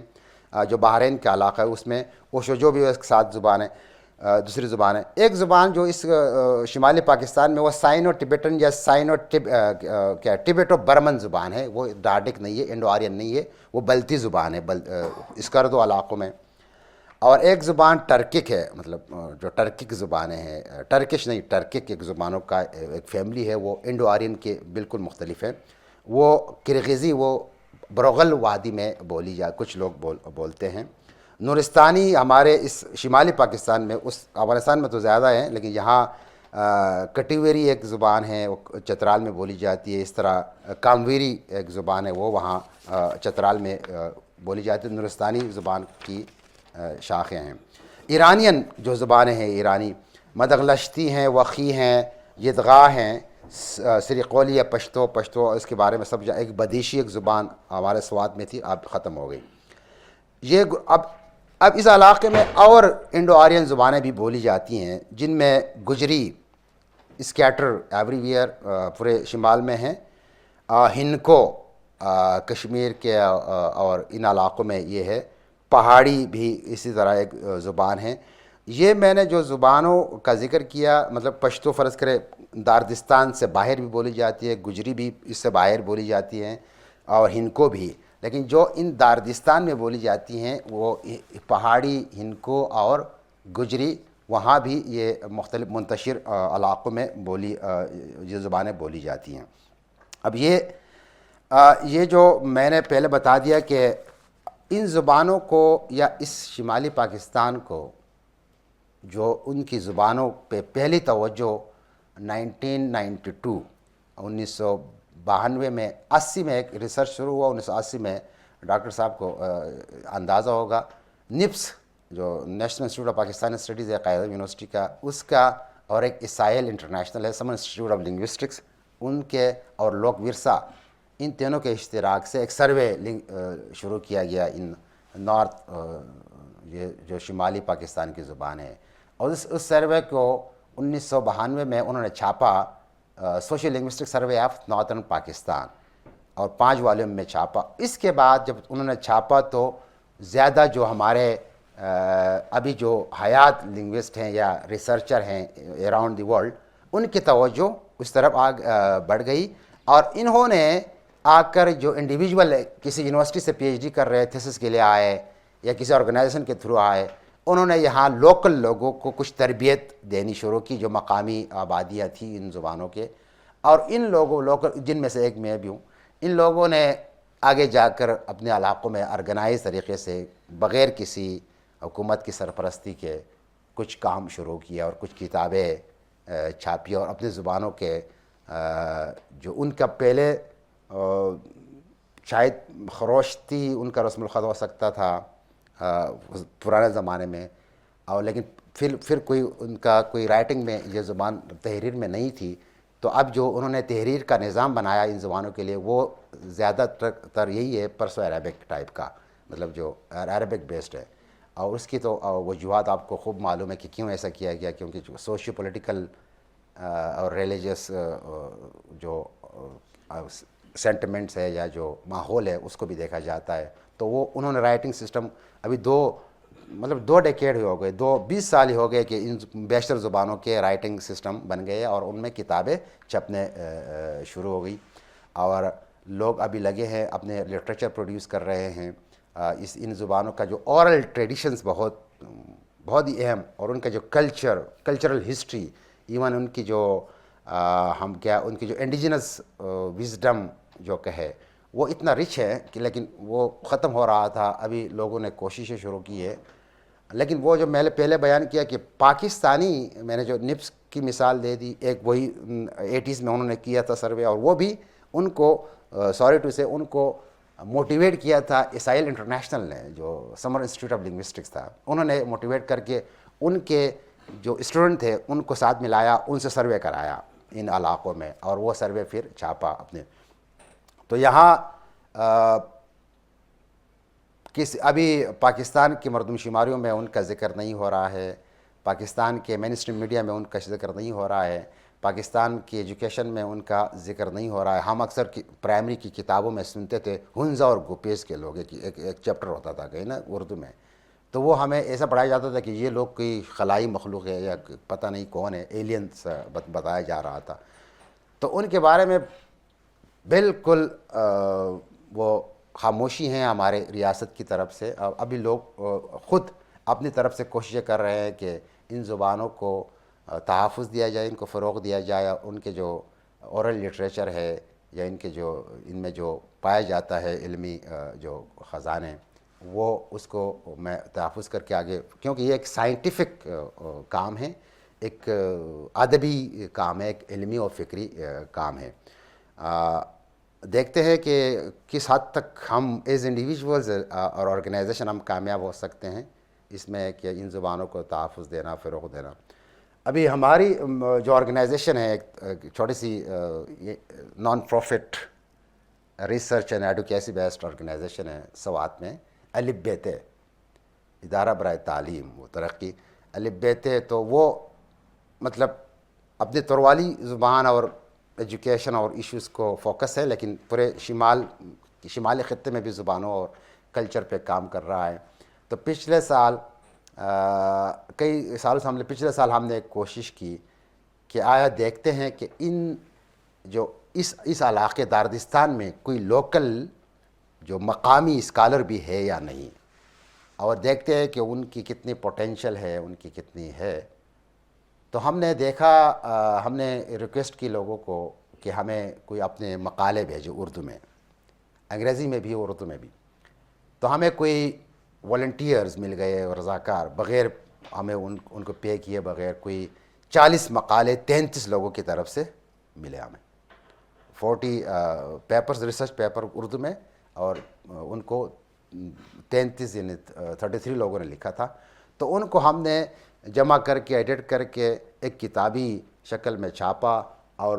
جو بحرین کا علاقہ ہے اس میں۔ اوشوجو بھی اس کے ساتھ زبان ہے، دوسری زبان ہے۔ ایک زبان جو اس شمالی پاکستان میں وہ سائنو ٹبیٹن یا ٹبیٹو برمن زبان ہے، وہ ڈاڈک نہیں ہے، انڈو آرین نہیں ہے، وہ بلتی زبان ہے اسکردو علاقوں میں۔ اور ایک زبان ٹرکک ہے، مطلب جو ٹرکک زبانیں ہیں، ٹرکش نہیں، ٹرکک ایک زبانوں کا ایک فیملی ہے، وہ انڈو آرین کے بالکل مختلف ہے. وہ کرغیزی وہ برغل وادی میں بولی کچھ لوگ بولتے ہیں. نورستانی ہمارے اس شمالی پاکستان میں، اس افغانستان میں تو زیادہ ہیں، لیکن یہاں کٹیویری ایک زبان ہے، وہ چترال میں بولی جاتی ہے. اس طرح کامویری ایک زبان ہے، وہ وہاں چترال میں بولی جاتی ہے. نورستانی زبان کی شاخیں ہیں. ایرانین جو زبانیں ہیں، ایرانی مدغلشتی ہیں، وخی ہیں، یدغا ہیں، سریقولی یا پشتو اس کے بارے میں سب ایک بدیشی ایک زبان ہمارے سوات میں تھی، اب ختم ہو گئی. یہ اب اس علاقے میں اور انڈو آرین زبانیں بھی بولی جاتی ہیں، جن میں گجری اسکیٹر ایوری ویئر پورے شمال میں ہیں. ہنکو کشمیر کے اور ان علاقوں میں یہ ہے. پہاڑی بھی اسی طرح ایک زبان ہے. یہ میں نے جو زبانوں کا ذکر کیا، مطلب پشتو فرض کرے داردستان سے باہر بھی بولی جاتی ہے، گجری بھی اس سے باہر بولی جاتی ہیں، اور ہنکو بھی. لیکن جو ان داردستان میں بولی جاتی ہیں وہ پہاڑی ہنکو اور گجری، وہاں بھی یہ مختلف منتشر علاقوں میں یہ زبانیں بولی جاتی ہیں. اب یہ جو میں نے پہلے بتا دیا کہ ان زبانوں کو یا اس شمالی پاکستان کو جو ان کی زبانوں پہ پہلی توجہ 1992 میں 80 میں ایک ریسرچ شروع ہوا. 1980 میں ڈاکٹر صاحب کو اندازہ ہوگا، نپس جو national institute of Pakistani studies ہے قائد یونیورسٹی کا، اس کا، اور ایک اسائل انٹرنیشنل ہے سمر انسٹیٹیوٹ آف لنگوسٹکس، ان کے اور لوک ورثہ، ان تینوں کے اشتراک سے ایک سروے شروع کیا گیا ان نارتھ، یہ جو شمالی پاکستان کی زبان ہے. اور اس سروے کو 1992 میں انہوں نے چھاپا، sociolinguistic survey of northern Pakistan, اور 5 والیوم میں چھاپا. اس کے بعد جب انہوں نے چھاپا تو زیادہ جو ہمارے ابھی جو حیات لنگوسٹ ہیں یا ریسرچر ہیں اراؤنڈ دی ورلڈ، ان کی توجہ اس طرف بڑھ گئی. اور انہوں نے آ کر جو انڈیویجول کسی یونیورسٹی سے پی ایچ ڈی کر رہے تھیسس کے لیے آئے یا کسی آرگنائزیشن کے تھرو آئے، انہوں نے یہاں لوکل لوگوں کو کچھ تربیت دینی شروع کی جو مقامی آبادیاں تھیں ان زبانوں کے. اور ان لوگوں لوکل، جن میں سے ایک میں بھی ہوں، ان لوگوں نے آگے جا کر اپنے علاقوں میں آرگنائز طریقے سے بغیر کسی حکومت کی سرپرستی کے کچھ کام شروع کیا اور کچھ کتابیں چھاپی، اور اپنی زبانوں کے جو ان کا پہلے شاید خروش تھی، ان کا رسم الخط ہو سکتا تھا پرانے زمانے میں، اور لیکن پھر کوئی ان کا کوئی رائٹنگ میں یہ زبان تحریر میں نہیں تھی. تو اب جو انہوں نے تحریر کا نظام بنایا ان زبانوں کے لیے، وہ زیادہ تر یہی ہے پرسو عربک ٹائپ کا، مطلب جو عربک بیسڈ ہے. اور اس کی تو وجوہات آپ کو خوب معلوم ہے کہ کیوں ایسا کیا گیا، کیونکہ جو سوشیو پولیٹیکل اور ریلیجس جو سینٹیمنٹس ہے یا جو ماحول ہے اس کو بھی دیکھا جاتا ہے. تو وہ انہوں نے رائٹنگ سسٹم ابھی 2 ڈیکیڈ ہو گئے، 20 سال ہی ہو گئے کہ ان بیشتر زبانوں کے رائٹنگ سسٹم بن گئے اور ان میں کتابیں چھپنے شروع ہو گئی. اور لوگ ابھی لگے ہیں اپنے لٹریچر پروڈیوس کر رہے ہیں. ان زبانوں کا جو اورل ٹریڈیشنز بہت ہی اہم، اور ان کا جو کلچرل ہسٹری، ایون ان کی جو ان کی جو انڈیجنس وزڈم جو کہے، وہ اتنا رچ ہے کہ لیکن وہ ختم ہو رہا تھا. ابھی لوگوں نے کوششیں شروع کی ہے، لیکن وہ جو میں نے پہلے بیان کیا کہ پاکستانی، میں نے جو نپس کی مثال دے دی، ایک وہی 80s میں انہوں نے کیا تھا سروے، اور وہ بھی ان کو سوری ٹو سے ان کو موٹیویٹ کیا تھا اسائل انٹرنیشنل نے، جو سمر انسٹیٹیوٹ آف لنگوسٹکس تھا، انہوں نے موٹیویٹ کر کے ان کے جو اسٹوڈنٹ تھے ان کو ساتھ ملایا، ان سے سروے کرایا ان علاقوں میں، اور وہ سروے پھر چھاپا اپنے. تو یہاں ابھی پاکستان کی مردم شماریوں میں ان کا ذکر نہیں ہو رہا ہے، پاکستان کے مین اسٹریم میڈیا میں ان کا ذکر نہیں ہو رہا ہے، پاکستان کی ایجوکیشن میں ان کا ذکر نہیں ہو رہا ہے. ہم اکثر پرائمری کی کتابوں میں سنتے تھے ہنزا اور گوپیز کے لوگ، ایک چیپٹر ہوتا تھا کہیں نا اردو میں، تو وہ ہمیں ایسا پڑھایا جاتا تھا کہ یہ لوگ کوئی خلائی مخلوق ہے یا پتہ نہیں کون ہے، ایلینس بتایا جا رہا تھا. تو ان کے بارے میں بالکل وہ خاموشی ہیں ہمارے ریاست کی طرف سے. ابھی لوگ خود اپنی طرف سے کوششیں کر رہے ہیں کہ ان زبانوں کو تحفظ دیا جائے، ان کو فروغ دیا جائے، ان کے جو اورل لٹریچر ہے یا ان کے جو ان میں جو پایا جاتا ہے علمی جو خزانے، وہ اس کو میں تحفظ کر کے آگے، کیونکہ یہ ایک سائنٹیفک کام ہے، ایک ادبی کام ہے، ایک علمی اور فکری کام ہے۔ دیکھتے ہیں کہ کس حد تک ہم ایز انڈیویژولز اور آرگنائزیشن ہم کامیاب ہو سکتے ہیں اس میں کہ ان زبانوں کو تحفظ دینا، فروغ دینا۔ ابھی ہماری جو آرگنائزیشن ہے، ایک چھوٹی سی non profit research and advocacy based organization ہے سوات میں، الف ب ت ادارہ برائے تعلیم و ترقی، الف ب ت، تو وہ مطلب اپنے تروالی زبان اور ایجوکیشن اور ایشوز کو فوکس ہے، لیکن پورے شمالی خطے میں بھی زبانوں اور کلچر پہ کام کر رہا ہے۔ تو پچھلے سال کئی سالوں سے پچھلے سال ہم نے ایک کوشش کی کہ آیا دیکھتے ہیں کہ ان جو اس علاقے داردستان میں کوئی لوکل جو مقامی اسکالر بھی ہے یا نہیں، اور دیکھتے ہیں کہ ان کی کتنی پوٹینشل ہے، ان کی کتنی ہے۔ تو ہم نے دیکھا، ہم نے ریکویسٹ کی لوگوں کو کہ ہمیں کوئی اپنے مقالے بھیجے اردو میں، انگریزی میں بھی اردو میں بھی۔ تو ہمیں کوئی والنٹیئرز مل گئے، رضاکار، بغیر ہمیں ان کو پے کیے بغیر کوئی 40 مقالے 33 لوگوں کی طرف سے ملے ہمیں، 40 پیپرز، ریسرچ پیپر اردو میں، اور ان کو 33 یعنی 33 لوگوں نے لکھا تھا۔ تو ان کو ہم نے جمع کر کے ایڈٹ کر کے ایک کتابی شکل میں چھاپا، اور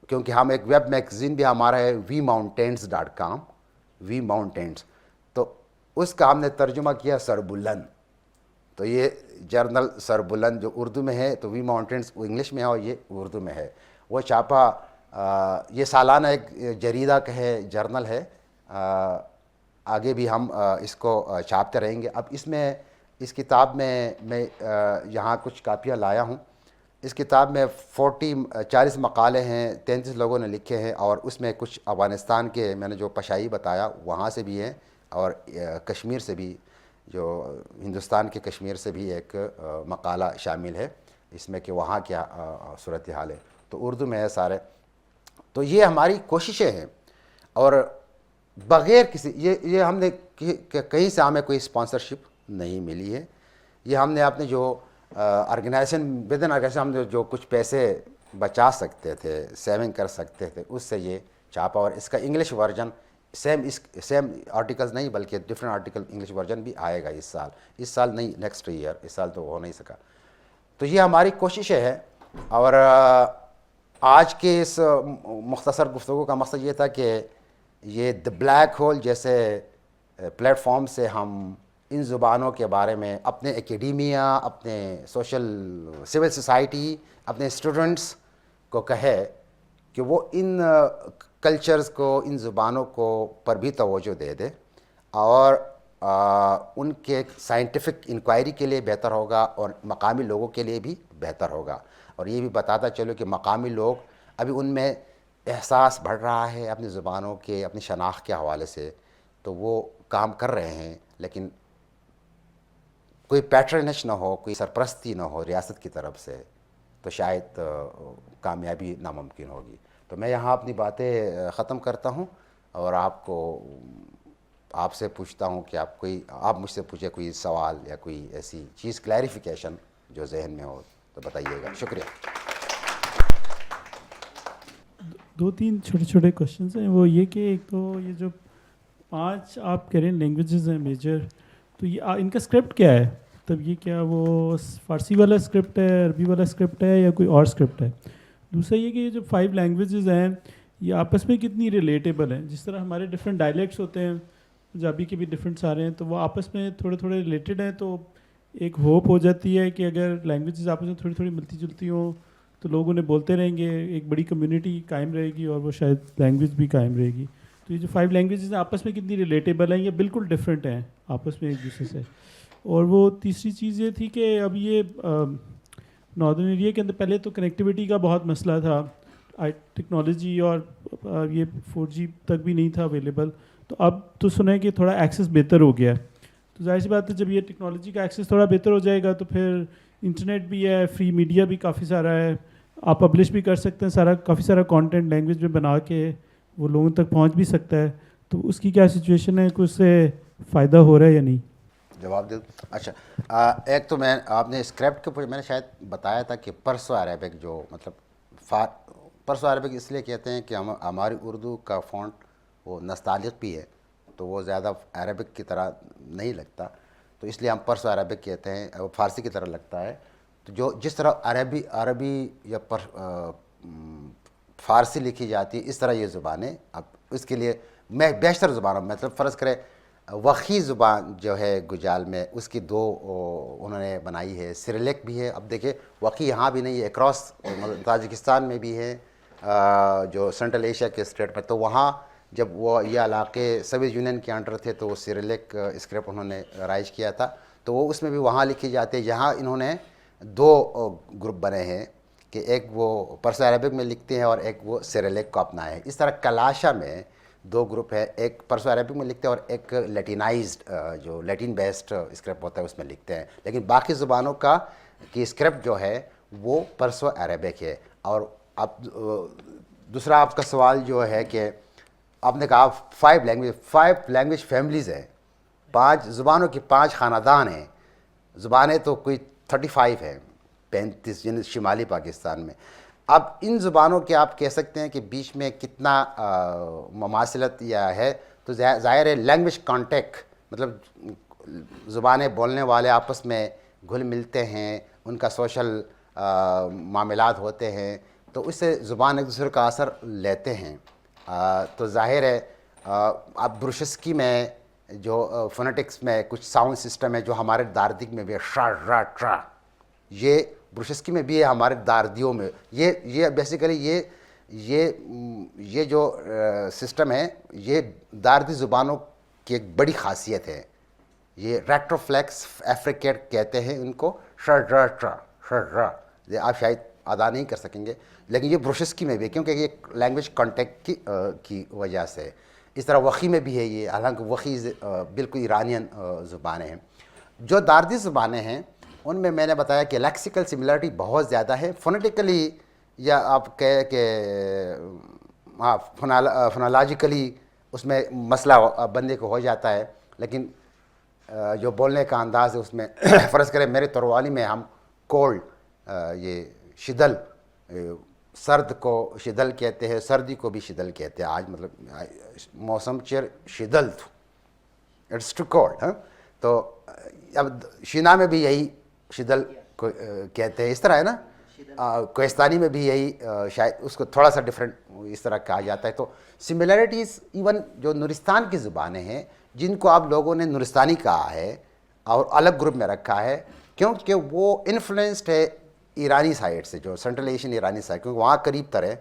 کیونکہ ہم ایک ویب میگزین بھی ہمارا ہے vmountains.com، وی ماؤنٹینس، تو اس کا ہم نے ترجمہ کیا سربلند۔ تو یہ جرنل سربلند جو اردو میں ہے، تو وی ماؤنٹینس انگلش میں ہے اور یہ اردو میں ہے، وہ چھاپا۔ یہ سالانہ ایک جریدہ کا ہے، جرنل ہے، آگے بھی ہم اس کو چھاپتے رہیں گے۔ اب اس کتاب میں یہاں کچھ کاپیاں لایا ہوں۔ اس کتاب میں 40 مقالے ہیں، 33 لوگوں نے لکھے ہیں، اور اس میں کچھ افغانستان کے، میں نے جو پشائی بتایا وہاں سے بھی ہیں، اور کشمیر سے بھی، جو ہندوستان کے کشمیر سے بھی ایک مقالہ شامل ہے اس میں کہ وہاں کیا صورتحال ہے۔ تو اردو میں ہے سارے۔ تو یہ ہماری کوششیں ہیں، اور بغیر کسی یہ ہم نے کہیں سے ہمیں کوئی اسپانسرشپ نہیں ملی ہے۔ یہ ہم نے اپنے جو آرگنائزیشن ود ان آرگنائزیشن ہم نے جو کچھ پیسے بچا سکتے تھے، سیونگ کر سکتے تھے، اس سے یہ چھاپا۔ اور اس کا انگلش ورژن سیم آرٹیکلز نہیں بلکہ ڈفرینٹ آرٹیکل انگلش ورژن بھی آئے گا اس سال نہیں، نیکسٹ ایئر، اس سال تو ہو نہیں سکا۔ تو یہ ہماری کوششیں ہیں، اور آج کے اس مختصر گفتگو کا مقصد یہ تھا کہ یہ دی بلیک ہول جیسے پلیٹ فارم سے ہم ان زبانوں کے بارے میں اپنے اکیڈیمیا، اپنے سول سوسائٹی، اپنے اسٹوڈنٹس کو کہے کہ وہ ان کلچرز کو، ان زبانوں کو پر بھی توجہ دے دے، اور ان کے سائنٹیفک انکوائری کے لیے بہتر ہوگا، اور مقامی لوگوں کے لیے بھی بہتر ہوگا۔ اور یہ بھی بتاتا چلو کہ مقامی لوگ ابھی ان میں احساس بڑھ رہا ہے اپنی زبانوں کے، اپنی شناخت کے حوالے سے، تو وہ کام کر رہے ہیں، لیکن کوئی پیٹرنج نہ ہو، کوئی سرپرستی نہ ہو ریاست کی طرف سے، تو شاید کامیابی ناممکن ہوگی۔ تو میں یہاں اپنی باتیں ختم کرتا ہوں، اور آپ سے پوچھتا ہوں کہ آپ مجھ سے پوچھیں کوئی سوال یا کوئی ایسی چیز کلیریفیکیشن جو ذہن میں ہو تو بتائیے گا۔ شکریہ۔ 2-3 چھوٹے کوشچنس ہیں، وہ یہ کہ ایک تو یہ جو 5 آپ کہہ رہے ہیں لینگویجز ہیں میجر، تو یہ ان کا اسکرپٹ کیا ہے؟ تب یہ کیا وہ فارسی والا اسکرپٹ ہے، عربی والا اسکرپٹ ہے، یا کوئی اور اسکرپٹ ہے؟ دوسرا یہ کہ یہ جو 5 لینگویجز ہیں یہ آپس میں کتنی ریلیٹیبل ہیں؟ جس طرح ہمارے ڈفرینٹ ڈائلیکٹس ہوتے ہیں، پنجابی کے بھی ڈفرینٹ سارے ہیں، تو وہ آپس میں تھوڑے ریلیٹڈ ہیں، تو ایک ہوپ ہو جاتی ہے کہ اگر لینگویجز آپس میں تھوڑی ملتی جلتی ہوں تو لوگ انہیں بولتے رہیں گے، ایک بڑی کمیونٹی قائم رہے گی، اور وہ شاید لینگویج بھی قائم رہے گی۔ تو یہ جو 5 لینگویجز ہیں آپس میں کتنی ریلیٹیبل ہیں، یا بالکل ڈفرینٹ ہیں آپس میں ایک دوسرے سے؟ اور وہ تیسری چیز یہ تھی کہ اب یہ ناردرن ایریا کے اندر پہلے تو کنیکٹیوٹی کا بہت مسئلہ تھا، ٹیکنالوجی اور یہ 4G تک بھی نہیں تھا اویلیبل، تو اب تو سنا ہے کہ تھوڑا ایکسیس بہتر ہو گیا ہے، تو ظاہر سی بات ہے جب یہ ٹیکنالوجی کا ایکسیس تھوڑا بہتر ہو جائے گا تو پھر انٹرنیٹ بھی ہے, فری میڈیا بھی کافی سارا ہے, آپ پبلش بھی کر سکتے ہیں سارا, کافی سارا کانٹینٹ لینگویج میں بنا کے وہ لوگوں تک پہنچ بھی سکتا ہے. تو اس کی کیا سچویشن ہے, کچھ سے فائدہ ہو رہا ہے یا نہیں؟ جواب دے. اچھا, ایک تو آپ نے اسکرپٹ کے اوپر میں نے شاید بتایا تھا کہ پرسو عربک جو مطلب پرسو عربک اس لیے کہتے ہیں کہ ہماری اردو کا فونٹ وہ نستعلیق بھی ہے, تو وہ زیادہ عربک کی طرح نہیں لگتا, تو اس لیے ہم پرسو عربک کہتے ہیں, فارسی کی طرح لگتا ہے. تو جو جس طرح عربی یا فارسی لکھی جاتی ہے اس طرح یہ زبانیں, اب اس کے لیے میں بیشتر زبانوں مطلب فرض کرے وقی زبان جو ہے گجال میں اس کی دو انہوں نے بنائی ہے, سریلک بھی ہے. اب دیکھیں وقی یہاں بھی نہیں ہے, اکراس تاجکستان میں بھی ہے, جو سینٹرل ایشیا کے اسٹیٹ میں, تو وہاں جب وہ یہ علاقے سوویت یونین کے انڈر تھے تو وہ سریلک اسکرپٹ انہوں نے رائج کیا تھا, تو وہ اس میں بھی وہاں لکھی جاتی ہے. یہاں انہوں نے دو گروپ بنے ہیں کہ ایک وہ پرسو عربک میں لکھتے ہیں اور ایک وہ سریلک کو اپنا ہے. اس طرح کلاشا میں دو گروپ ہے, ایک پرسو عربک میں لکھتے ہیں اور ایک لیٹینائزڈ جو لیٹن بیسڈ اسکرپٹ ہوتا ہے اس میں لکھتے ہیں. لیکن باقی زبانوں کا کی اسکرپٹ جو ہے وہ پرسو عربک ہے. اور اب دوسرا آپ کا سوال جو ہے کہ آپ نے کہا 5 لینگویج فیملیز ہیں, 5 زبانوں کی 5 خاندان ہیں. زبانیں تو کوئی 35 ہیں, 35 یعنی شمالی پاکستان میں. اب ان زبانوں کے آپ کہہ سکتے ہیں کہ بیچ میں کتنا مماثلت یا ہے, تو ظاہر ہے لینگویج کانٹیکٹ مطلب زبانیں بولنے والے آپس میں گھل ملتے ہیں, ان کا سوشل معاملات ہوتے ہیں, تو اس سے زبان ایک دوسرے کا اثر لیتے ہیں. تو ظاہر ہے اب بروشسکی میں جو فونیٹکس میں کچھ ساؤنڈ سسٹم ہے جو ہمارے داردک میں بھی ہے, شا را ٹرا, یہ بروشسکی میں بھی ہے, ہمارے داردیوں میں یہ بیسیکلی یہ جو سسٹم ہے یہ داردی زبانوں کی ایک بڑی خاصیت ہے. یہ ریٹروفلیکس افریکیٹ کہتے ہیں ان کو, شر را ٹرا شر را, یہ آپ شاید ادا نہیں کر سکیں گے لیکن یہ بروشسکی میں بھی ہے کیونکہ یہ لینگویج کانٹیکٹ کی وجہ سے. اس طرح وقی میں بھی ہے یہ, حالانکہ وقی بالکل ایرانین زبانیں ہیں. جو داردی زبانیں ہیں ان میں نے بتایا کہ لیکسیکل سملرٹی بہت زیادہ ہے. فونیٹیکلی یا آپ کہے کہ ہاں فونالوجیکلی اس میں مسئلہ بندے کو ہو جاتا ہے, لیکن جو بولنے کا انداز ہے اس میں فرض کریں میرے تروالی میں ہم کولڈ, یہ شدل, سرد کو شدل کہتے ہیں, سردی کو بھی شدل کہتے ہیں. آج مطلب موسم چیر شدل تھو, اٹس ٹو کولڈ. تو اب شینا میں بھی یہی شدل کو کہتے ہیں, اس طرح ہے نا. کوہستانی میں بھی یہی, شاید اس کو تھوڑا سا ڈفرینٹ اس طرح کہا جاتا ہے. تو سملیرٹیز ایون جو نورستان کی زبانیں ہیں جن کو آپ لوگوں نے نورستانی کہا ہے اور الگ گروپ میں رکھا ہے کیونکہ وہ انفلوئنسڈ ہے ایرانی سائڈ سے, جو سینٹرل ایشین ایرانی سائڈ, کیونکہ وہاں قریب تر ہے.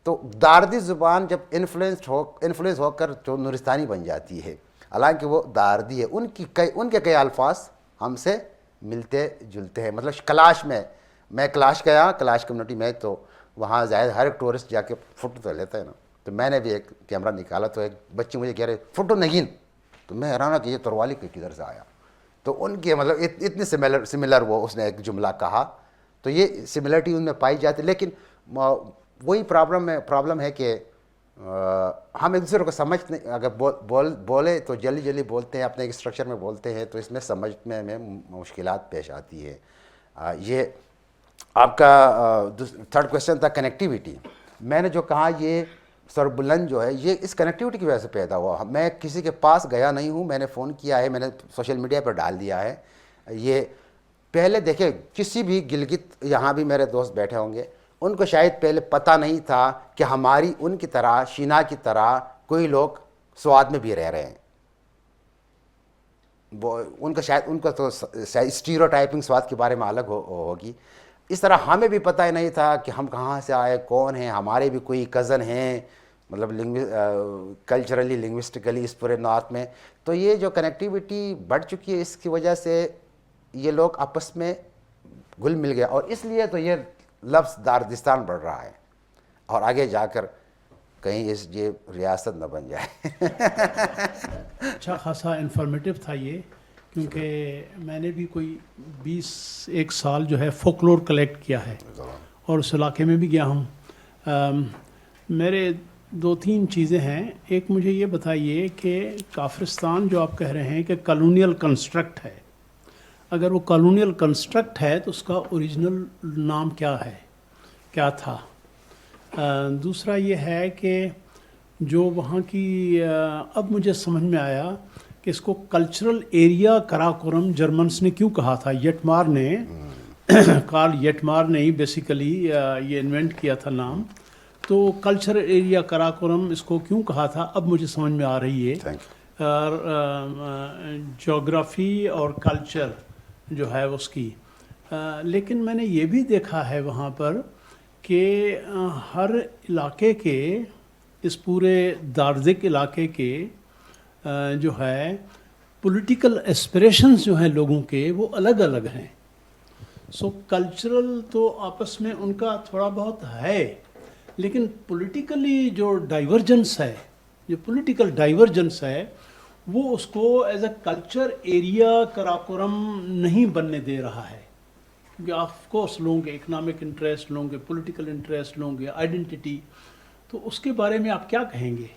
تو داردی زبان جب انفلوئنس ہو کر جو نورستانی بن جاتی ہے, حالانکہ وہ داردی ہے, ان کے کئی الفاظ ہم سے ملتے جلتے ہیں. مطلب کلاش میں کلاش گیا, کلاش کمیونٹی میں, تو وہاں ظاہر ہر ایک ٹورسٹ جا کے فوٹو تو لیتا ہے نا. تو میں نے بھی ایک کیمرہ نکالا تو ایک بچے مجھے کہہ رہے فوٹو نہیں, تو میں حیران کہ یہ تروالی کدھر سے آیا. تو ان کے مطلب اتنے سملر وہ اس نے ایک جملہ کہا, تو یہ سملرٹی ان میں پائی جاتی. لیکن وہی پرابلم ہے کہ ہم ایک دوسرے کو سمجھ نہیں, اگر بولے تو جلدی بولتے ہیں, اپنے ایک اسٹرکچر میں بولتے ہیں, تو اس میں سمجھنے میں مشکلات پیش آتی ہے. یہ آپ کا تھرڈ کویشچن تھا کنیکٹیویٹی. میں نے جو کہا یہ سر بلند جو ہے یہ اس کنیکٹیوٹی کی وجہ سے پیدا ہوا. میں کسی کے پاس گیا نہیں ہوں, میں نے فون کیا ہے, میں نے سوشل میڈیا پر ڈال دیا ہے. یہ پہلے دیکھیں کسی بھی گلگت, یہاں بھی میرے دوست بیٹھے ہوں گے, ان کو شاید پہلے پتہ نہیں تھا کہ ہماری ان کی طرح شینا کی طرح کوئی لوگ سوات میں بھی رہ رہے ہیں. وہ ان کا تو اسٹیریوٹائپنگ سوات کے بارے میں الگ ہوگی. اس طرح ہمیں بھی پتہ ہی نہیں تھا کہ ہم کہاں سے آئے, کون ہیں, ہمارے بھی کوئی کزن ہیں مطلب کلچرلی لنگوسٹکلی اس پورے نارتھ میں. تو یہ جو کنیکٹیویٹی بڑھ چکی ہے اس کی وجہ سے یہ لوگ آپس میں گھل مل گیا, اور اس لیے تو یہ لفظ داردستان بڑھ رہا ہے, اور آگے جا کر کہیں یہ ریاست نہ بن جائے. اچھا خاصا انفارمیٹیو تھا یہ کیونکہ میں نے بھی کوئی 21 سال جو ہے فولکلور کلیکٹ کیا ہے اور اس علاقے میں بھی گیا ہوں. میرے 2-3 چیزیں ہیں. ایک مجھے یہ بتائیے کہ کافرستان جو آپ کہہ رہے ہیں کہ کالونیل کنسٹرکٹ ہے، اگر وہ کالونیل کنسٹرکٹ ہے تو اس کا اوریجنل نام کیا ہے، کیا تھا؟ دوسرا یہ ہے کہ جو وہاں کی اب مجھے سمجھ میں آیا کہ اس کو کلچرل ایریا کراکورم جرمنس نے کیوں کہا تھا. یٹمار نے کارل یٹمار نے ہی بیسیکلی یہ انوینٹ کیا تھا نام. تو کلچرل ایریا کراکورم اس کو کیوں کہا تھا اب مجھے سمجھ میں آ رہی ہے. جغرافی اور کلچر جو ہے اس کی. لیکن میں نے یہ بھی دیکھا ہے وہاں پر کہ ہر علاقے کے، اس پورے دارزک علاقے کے جو ہے پولیٹیکل ایسپریشنز جو ہیں لوگوں کے وہ الگ الگ ہیں. سو کلچرل تو آپس میں ان کا تھوڑا بہت ہے، لیکن پولیٹیکلی جو ڈائیورجنس ہے، جو پولیٹیکل ڈائیورجنس ہے وہ اس کو ایز اے کلچر ایریا کراکورم نہیں بننے دے رہا ہے. کیونکہ آف کورس لوگوں کے اکنامک انٹرسٹ، لوگوں کے پولیٹیکل انٹرسٹ، لوگوں کے آئیڈینٹی. تو اس کے بارے میں آپ کیا کہیں گے؟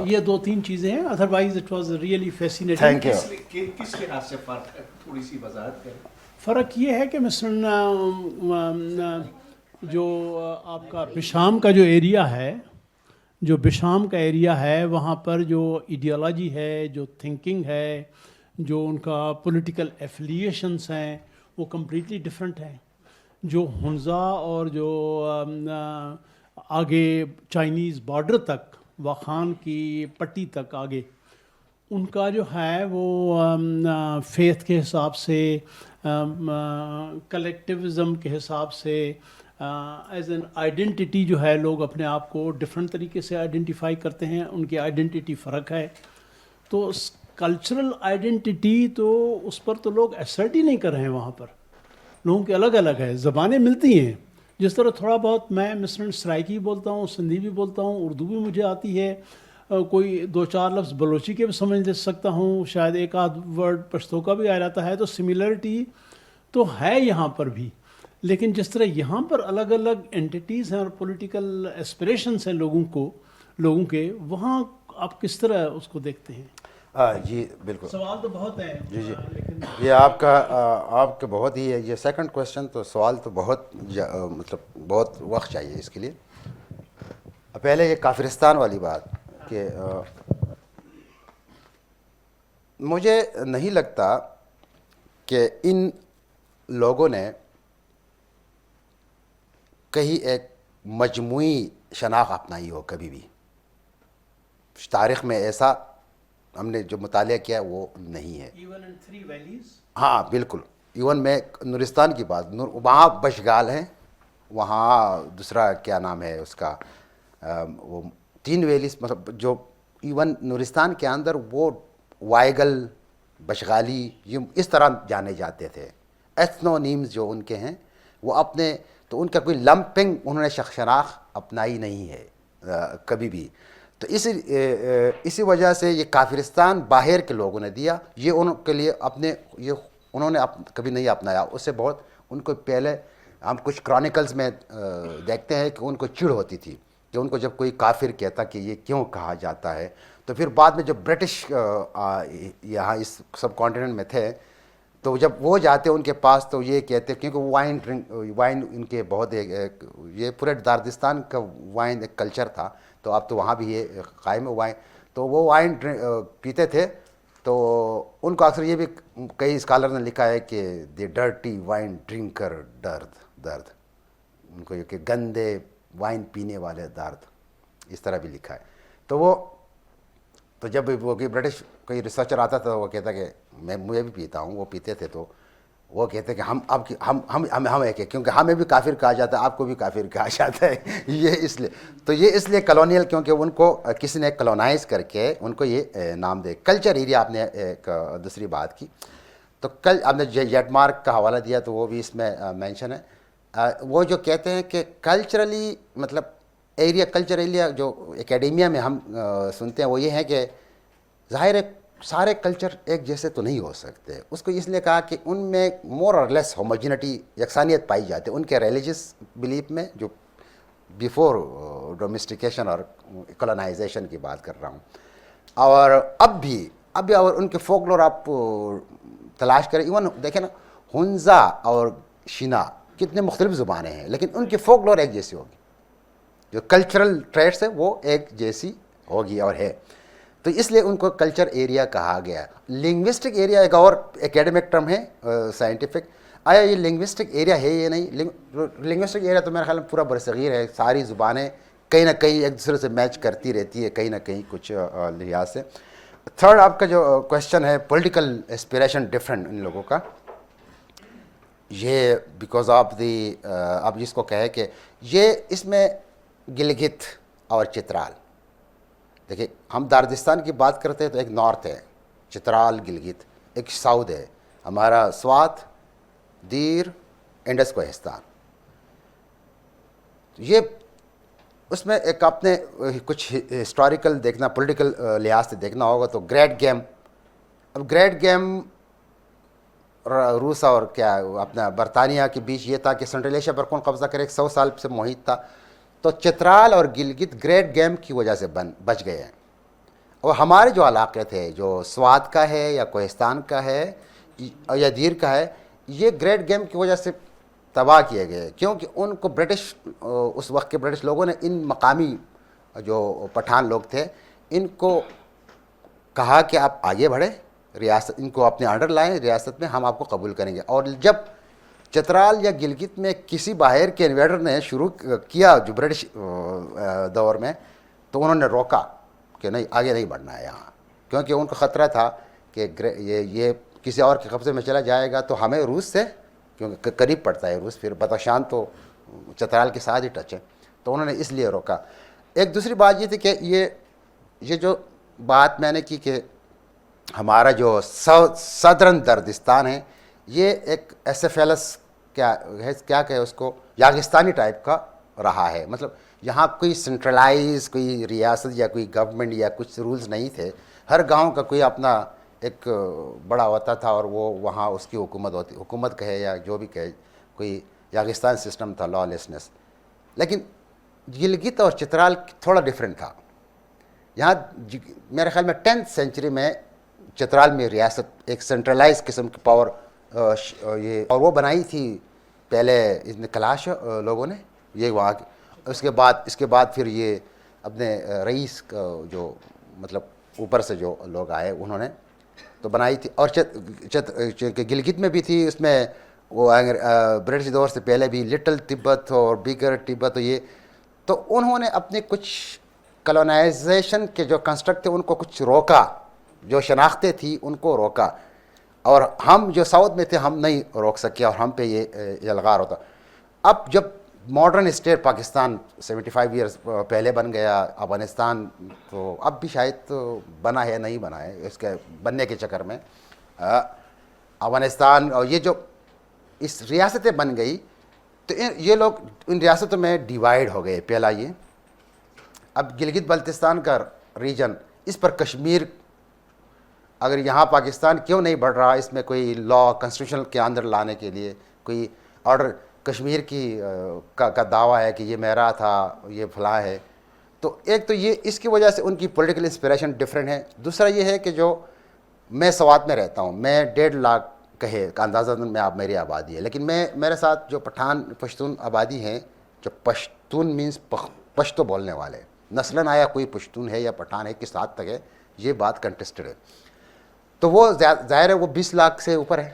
یہ 2-3 چیزیں ہیں. Otherwise it was really fascinating. کس لحاظ سے فرق ہے؟ تھوڑی سی وضاحت کریں. فرق یہ ہے کہ مثلا جو آپ کا بشام کا جو ایریا ہے، جو بشام کا ایریا ہے وہاں پر جو ایڈیالوجی ہے، جو تھنکنگ ہے، جو ان کا پولیٹیکل ایفیلیشنس ہیں وہ کمپلیٹلی ڈفرینٹ ہیں. جو ہنزا اور جو آگے چائنیز بارڈر تک، واخان کی پٹی تک آگے، ان کا جو ہے وہ فیتھ کے حساب سے، کلیکٹیوزم کے حساب سے، ایز این آئیڈینٹی جو ہے لوگ اپنے آپ کو ڈفرینٹ طریقے سے آئیڈینٹیفائی کرتے ہیں. ان کی آئیڈینٹی فرق ہے. تو کلچرل آئیڈینٹی تو اس پر تو لوگ ایسرٹ ہی نہیں کر رہے ہیں. وہاں پر لوگوں کے الگ الگ ہے، زبانیں ملتی ہیں. جس طرح تھوڑا بہت میں مثلاً سرائکی بولتا ہوں، سندھی بھی بولتا ہوں، اردو بھی مجھے آتی ہے، کوئی 2-4 لفظ بلوچی کے بھی سمجھ لے سکتا ہوں، شاید ایک آدھ ورڈ پشتو کا بھی آ جاتا ہے. تو سملرٹی تو ہے یہاں پر بھی. لیکن جس طرح یہاں پر الگ الگ انٹیٹیز ہیں اور پولیٹیکل ایسپریشنس ہیں لوگوں کے، وہاں آپ کس طرح اس کو دیکھتے ہیں؟ جی بالکل. سوال تو بہت ہیں. جی یہ آپ کا بہت ہی ہے. یہ سیکنڈ کویشچن تو سوال تو بہت مطلب بہت وقت چاہیے اس کے لیے. پہلے یہ کافرستان والی بات کہ مجھے نہیں لگتا کہ ان لوگوں نے کہیں ایک مجموعی شناخت اپنائی ہو کبھی بھی. تاریخ میں ایسا ہم نے جو مطالعہ کیا وہ نہیں ہے. ہاں بالکل. ایون میں نورستان کی بات، وہاں بشگال ہیں، وہاں دوسرا کیا نام ہے اس کا، وہ 3 ویلیز، مطلب جو ایون نورستان کے اندر وہ وائگل، بشغالی، یہ اس طرح جانے جاتے تھے. ایتھنونیمز جو ان کے ہیں وہ اپنے، تو ان کا کوئی لمپنگ انہوں نے شناخت اپنائی نہیں ہے کبھی بھی. تو اسی وجہ سے یہ کافرستان باہر کے لوگوں نے دیا، یہ ان کے لیے اپنے، یہ انہوں نے کبھی نہیں اپنایا. اس سے بہت ان کو پہلے ہم کچھ کرونیکلز میں دیکھتے ہیں کہ ان کو چڑ ہوتی تھی کہ ان کو جب کوئی کافر کہتا کہ یہ کیوں کہا جاتا ہے. تو پھر بعد میں جب برٹش یہاں اس سب کانٹیننٹ میں تھے تو جب وہ جاتے ان کے پاس تو یہ کہتے، کیونکہ وائن ان کے بہت یہ پورے داردستان کا وائن ایک کلچر تھا. تو اب تو وہاں بھی یہ قائم ہے وائن. تو وہ وائن پیتے تھے. تو ان کو اکثر یہ بھی کئی اسکالر نے لکھا ہے کہ دی ڈرٹی وائن ڈرنکر درد، ان کو یہ کہ گندے وائن پینے والے درد، اس طرح بھی لکھا ہے. تو جب وہ کہ برٹش کوئی ریسرچر آتا تھا وہ کہتا کہ مجھے بھی پیتا ہوں، وہ پیتے تھے. تو وہ کہتے کہ ہم ایک ہے، کیونکہ ہمیں بھی کافر کہا جاتا ہے، آپ کو بھی کافر کہا جاتا ہے. یہ اس لیے کلونیل، کیونکہ ان کو کسی نے کلونائز کر کے ان کو یہ نام دے. کلچر ایریا آپ نے ایک دوسری بات کی، تو آپ نے یٹمارک کا حوالہ دیا تو وہ بھی اس میں مینشن ہے. وہ جو کہتے ہیں کہ کلچرلی، مطلب کلچر ایریا جو اکیڈیمیا میں ہم سنتے ہیں وہ یہ ہے کہ ظاہر ہے سارے کلچر ایک جیسے تو نہیں ہو سکتے. اس کو اس لیے کہا کہ ان میں مور اور لیس ہوموجینٹی, یکسانیت پائی جاتی ہے ان کے ریلیجس بلیف میں, جو بیفور ڈومیسٹیکیشن اور کولونائزیشن کی بات کر رہا ہوں. اور اب بھی اور ان کے فولکلور آپ تلاش کریں, ایون دیکھیں نا ہنزا اور شینا کتنے مختلف زبانیں ہیں, لیکن ان کی فولکلور ایک جیسی ہوگی, جو کلچرل ٹریٹس ہے وہ ایک جیسی ہوگی اور ہے. تو اس لیے ان کو کلچر ایریا کہا گیا. لنگوسٹک ایریا ایک اور ایکیڈمک ٹرم ہے سائنٹیفک. آیا یہ لنگوسٹک ایریا ہے یہ نہیں؟ لنگوسٹک ایریا تو میرے خیال میں پورا برصغیر ہے, ساری زبانیں کہیں نہ کہیں ایک دوسرے سے میچ کرتی رہتی ہے کہیں نہ کہیں کچھ لحاظ سے. تھرڈ آپ کا جو کویشچن ہے پولیٹیکل اسپریشن ڈفرینٹ ان لوگوں کا, یہ بیکاز آف دی آپ جس کو کہے کہ یہ اس میں گلگت اور چترال, دیکھیں ہم داردستان کی بات کرتے ہیں تو ایک نارتھ ہے چترال گلگت, ایک ساؤتھ ہے ہمارا سوات دیر انڈس کوہستان. یہ اس میں ایک آپ نے کچھ ہسٹوریکل دیکھنا, پولیٹیکل لحاظ سے دیکھنا ہوگا تو گریٹ گیم. اب گریٹ گیم روس اور کیا اپنا برطانیہ کے بیچ یہ تھا کہ سنٹرل ایشیا پر کون قبضہ کرے, 100 سال سے محیط تھا. تو چترال اور گلگت گریٹ گیم کی وجہ سے بچ گئے ہیں. اور ہمارے جو علاقے تھے جو سوات کا ہے یا کوہستان کا ہے یا دیر کا ہے, یہ گریٹ گیم کی وجہ سے تباہ کیے گئے, کیونکہ ان کو برٹش اس وقت کے برٹش لوگوں نے ان مقامی جو پٹھان لوگ تھے ان کو کہا کہ آپ آگے بڑھیں, ریاست ان کو اپنے انڈر لائیں, ریاست میں ہم آپ کو قبول کریں گے. اور جب چترال یا گلگت میں کسی باہر کے انویڈر نے شروع کیا جو برٹش دور میں, تو انہوں نے روکا کہ نہیں آگے نہیں بڑھنا ہے یہاں, کیونکہ ان کو خطرہ تھا کہ یہ کسی اور کے قبضے میں چلا جائے گا تو ہمیں روس سے, کیونکہ قریب پڑتا ہے روس, پھر بدخشان تو چترال کے ساتھ ہی ٹچ ہے, تو انہوں نے اس لیے روکا. ایک دوسری بات یہ تھی کہ یہ جو بات میں نے کی کہ ہمارا جو صدرن دردستان ہے یہ ایک ایسفیلس کیا کہے اس کو, یاغستانی ٹائپ کا رہا ہے. مطلب یہاں کوئی سینٹرلائز کوئی ریاست یا کوئی گورنمنٹ یا کچھ رولز نہیں تھے, ہر گاؤں کا کوئی اپنا ایک بڑا ہوتا تھا اور وہ وہاں اس کی حکومت ہوتی, حکومت کہے یا جو بھی کہے, کوئی یاغستان سسٹم تھا, لا لیسنس. لیکن گلگت اور چترال تھوڑا ڈفرینٹ تھا. یہاں میرے خیال میں 10th سینچری میں چترال میں ریاست ایک سینٹرلائز قسم کی پاور یہ اور وہ بنائی تھی پہلے اس نے کلاش لوگوں نے, یہ وہاں اس کے بعد پھر یہ اپنے رئیس جو مطلب اوپر سے جو لوگ آئے انہوں نے تو بنائی تھی. اور گلگت میں بھی تھی, اس میں وہ برٹش دور سے پہلے بھی لٹل تبت اور بگر تبت, یہ تو انہوں نے اپنے کچھ کلونائزیشن کے جو کنسٹرکٹ تھے ان کو کچھ روکا, جو شناختیں تھیں ان کو روکا, اور ہم جو ساؤتھ میں تھے ہم نہیں روک سکے اور ہم پہ یہ الغار ہوتا. اب جب ماڈرن اسٹیٹ پاکستان 75 ایئرس پہلے بن گیا, افغانستان تو اب بھی شاید بنا ہے نہیں بنا ہے, اس کے بننے کے چکر میں افغانستان اور یہ جو اس ریاستیں بن گئی تو یہ لوگ ان ریاستوں میں ڈیوائیڈ ہو گئے. پہلا یہ اب گلگت بلتستان کا ریجن, اس پر کشمیر اگر یہاں پاکستان کیوں نہیں بڑھ رہا, اس میں کوئی لا کنسٹیٹیوشن کے اندر لانے کے لیے کوئی آرڈر, کشمیر کی کا دعویٰ ہے کہ یہ میرا تھا یہ فلاں ہے. تو ایک تو یہ اس کی وجہ سے ان کی پولیٹیکل انسپریشن ڈفرینٹ ہے. دوسرا یہ ہے کہ جو میں سوات میں رہتا ہوں, میں 1.5 لاکھ کہے کا اندازہ میں آپ میری آبادی ہے, لیکن میرے ساتھ جو پشتون آبادی ہیں, جو پشتون مینس پشتو بولنے والے, نسلاً آیا کوئی پشتون ہے یا پٹھان ہے کس حد تک ہے یہ بات کنٹسٹڈ ہے, تو وہ ظاہر ہے وہ 20 لاکھ سے اوپر ہے.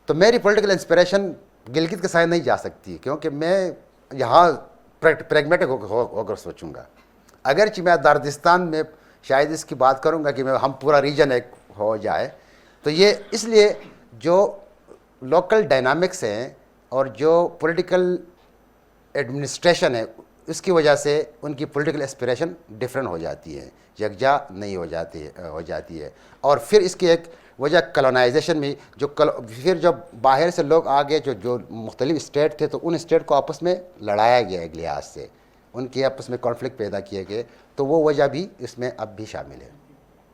تو میری پولیٹیکل انسپریشن گلگت کے ساتھ نہیں جا سکتی, کیونکہ میں یہاں پریگمیٹک ہو کر سوچوں گا. اگرچہ میں داردستان میں شاید اس کی بات کروں گا کہ ہم پورا ریجن ایک ہو جائے, تو یہ اس لیے جو لوکل ڈائنامکس ہیں اور جو پولیٹیکل ایڈمنسٹریشن ہے اس کی وجہ سے ان کی پولیٹیکل اسپریشن ڈفرینٹ ہو جاتی ہے, یکجا نہیں ہو جاتی ہے. اور پھر اس کی ایک وجہ کلونائزیشن میں جو پھر جب باہر سے لوگ آ گئے جو مختلف اسٹیٹ تھے تو ان اسٹیٹ کو آپس میں لڑایا گیا ایک لحاظ سے, ان کے آپس میں کانفلکٹ پیدا کیے گئے, تو وہ وجہ بھی اس میں اب بھی شامل ہے.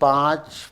5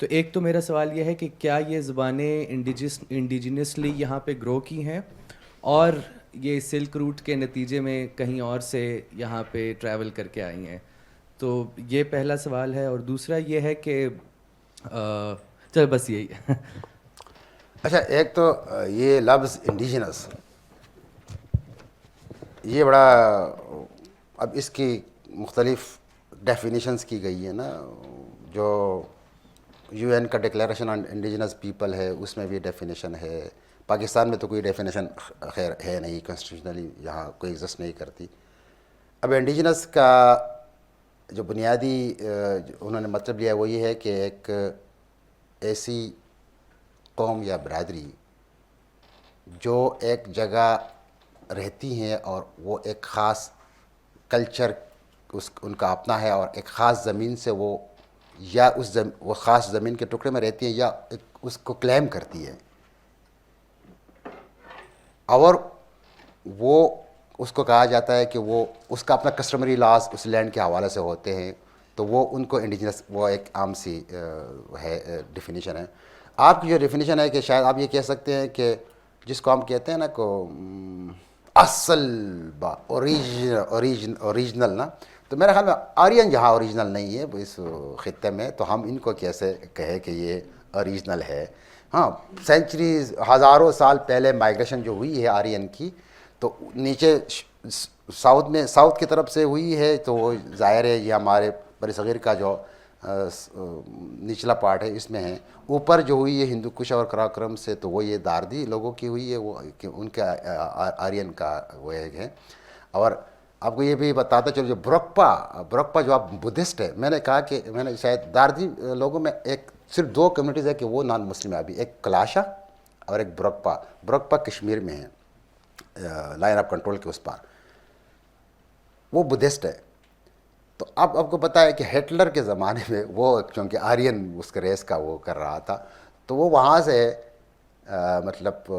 تو ایک تو میرا سوال یہ ہے کہ کیا یہ زبانیں انڈیجنسلی یہاں پہ گرو کی ہیں اور یہ سلک روٹ کے نتیجے میں کہیں اور سے یہاں پہ ٹریول کر کے آئی ہیں. تو یہ پہلا سوال ہے. اور دوسرا یہ ہے کہ چل بس یہی. اچھا، ایک تو یہ لفظ انڈیجنس یہ بڑا، اب اس کی مختلف ڈیفینیشنز کی گئی ہے نا. جو یو این کا ڈکلیریشن آن انڈیجنس پیپل ہے اس میں بھی ڈیفینیشن ہے. پاکستان میں تو کوئی ڈیفینیشن خیر ہے نہیں، کانسٹیٹیوشنلی یہاں کوئی ایگزسٹ نہیں کرتی. اب انڈیجنس کا جو بنیادی انہوں نے مطلب لیا ہے وہ یہ ہے کہ ایک ایسی قوم یا برادری جو ایک جگہ رہتی ہیں اور وہ ایک خاص کلچر ان کا اپنا ہے اور ایک خاص زمین سے وہ یا وہ خاص زمین کے ٹکڑے میں رہتی ہے یا اس کو کلیم کرتی ہے، اور وہ اس کو کہا جاتا ہے کہ وہ اس کا اپنا کسٹمری لاز اس لینڈ کے حوالے سے ہوتے ہیں، تو وہ ان کو انڈیجنس، وہ ایک عام سی ہے ڈیفینیشن ہے. آپ کی جو ڈیفینیشن ہے کہ شاید آپ یہ کہہ سکتے ہیں کہ جس کو ہم کہتے ہیں نا کو اصل اوریجنل نا، تو میرے خیال میں آرین جہاں اوریجنل نہیں ہے اس خطے میں، تو ہم ان کو کیسے کہے کہ یہ اوریجنل ہے. ہاں، سینچریز، ہزاروں سال پہلے مائگریشن جو ہوئی ہے آرین کی، تو نیچے ساؤتھ میں، ساؤتھ کی طرف سے ہوئی ہے، تو وہ ظاہر ہے یہ ہمارے بر صغیر کا جو نچلا پارٹ ہے اس میں ہے. اوپر جو ہوئی ہے ہندو کش اور کراکرم سے، تو وہ یہ داردی لوگوں کی ہوئی ہے، وہ کہ ان کا آرین کا وہ ایک ہے. اور آپ کو یہ بھی بتاتا چلو جو برکپا جو آپ بدھسٹ ہے، میں نے کہا کہ میں نے شاید داردی لوگوں میں ایک صرف دو کمیونٹیز ہے کہ وہ نان مسلم ہے ابھی، ایک کلاشا اور ایک برکپا کشمیر میں ہے، لائن آف کنٹرول کے اس پار، وہ بدھسٹ ہے. تو اب آپ کو پتہ ہے کہ ہٹلر کے زمانے میں وہ چونکہ آرین اس کے ریس کا وہ کر رہا تھا، تو وہ وہاں سے مطلب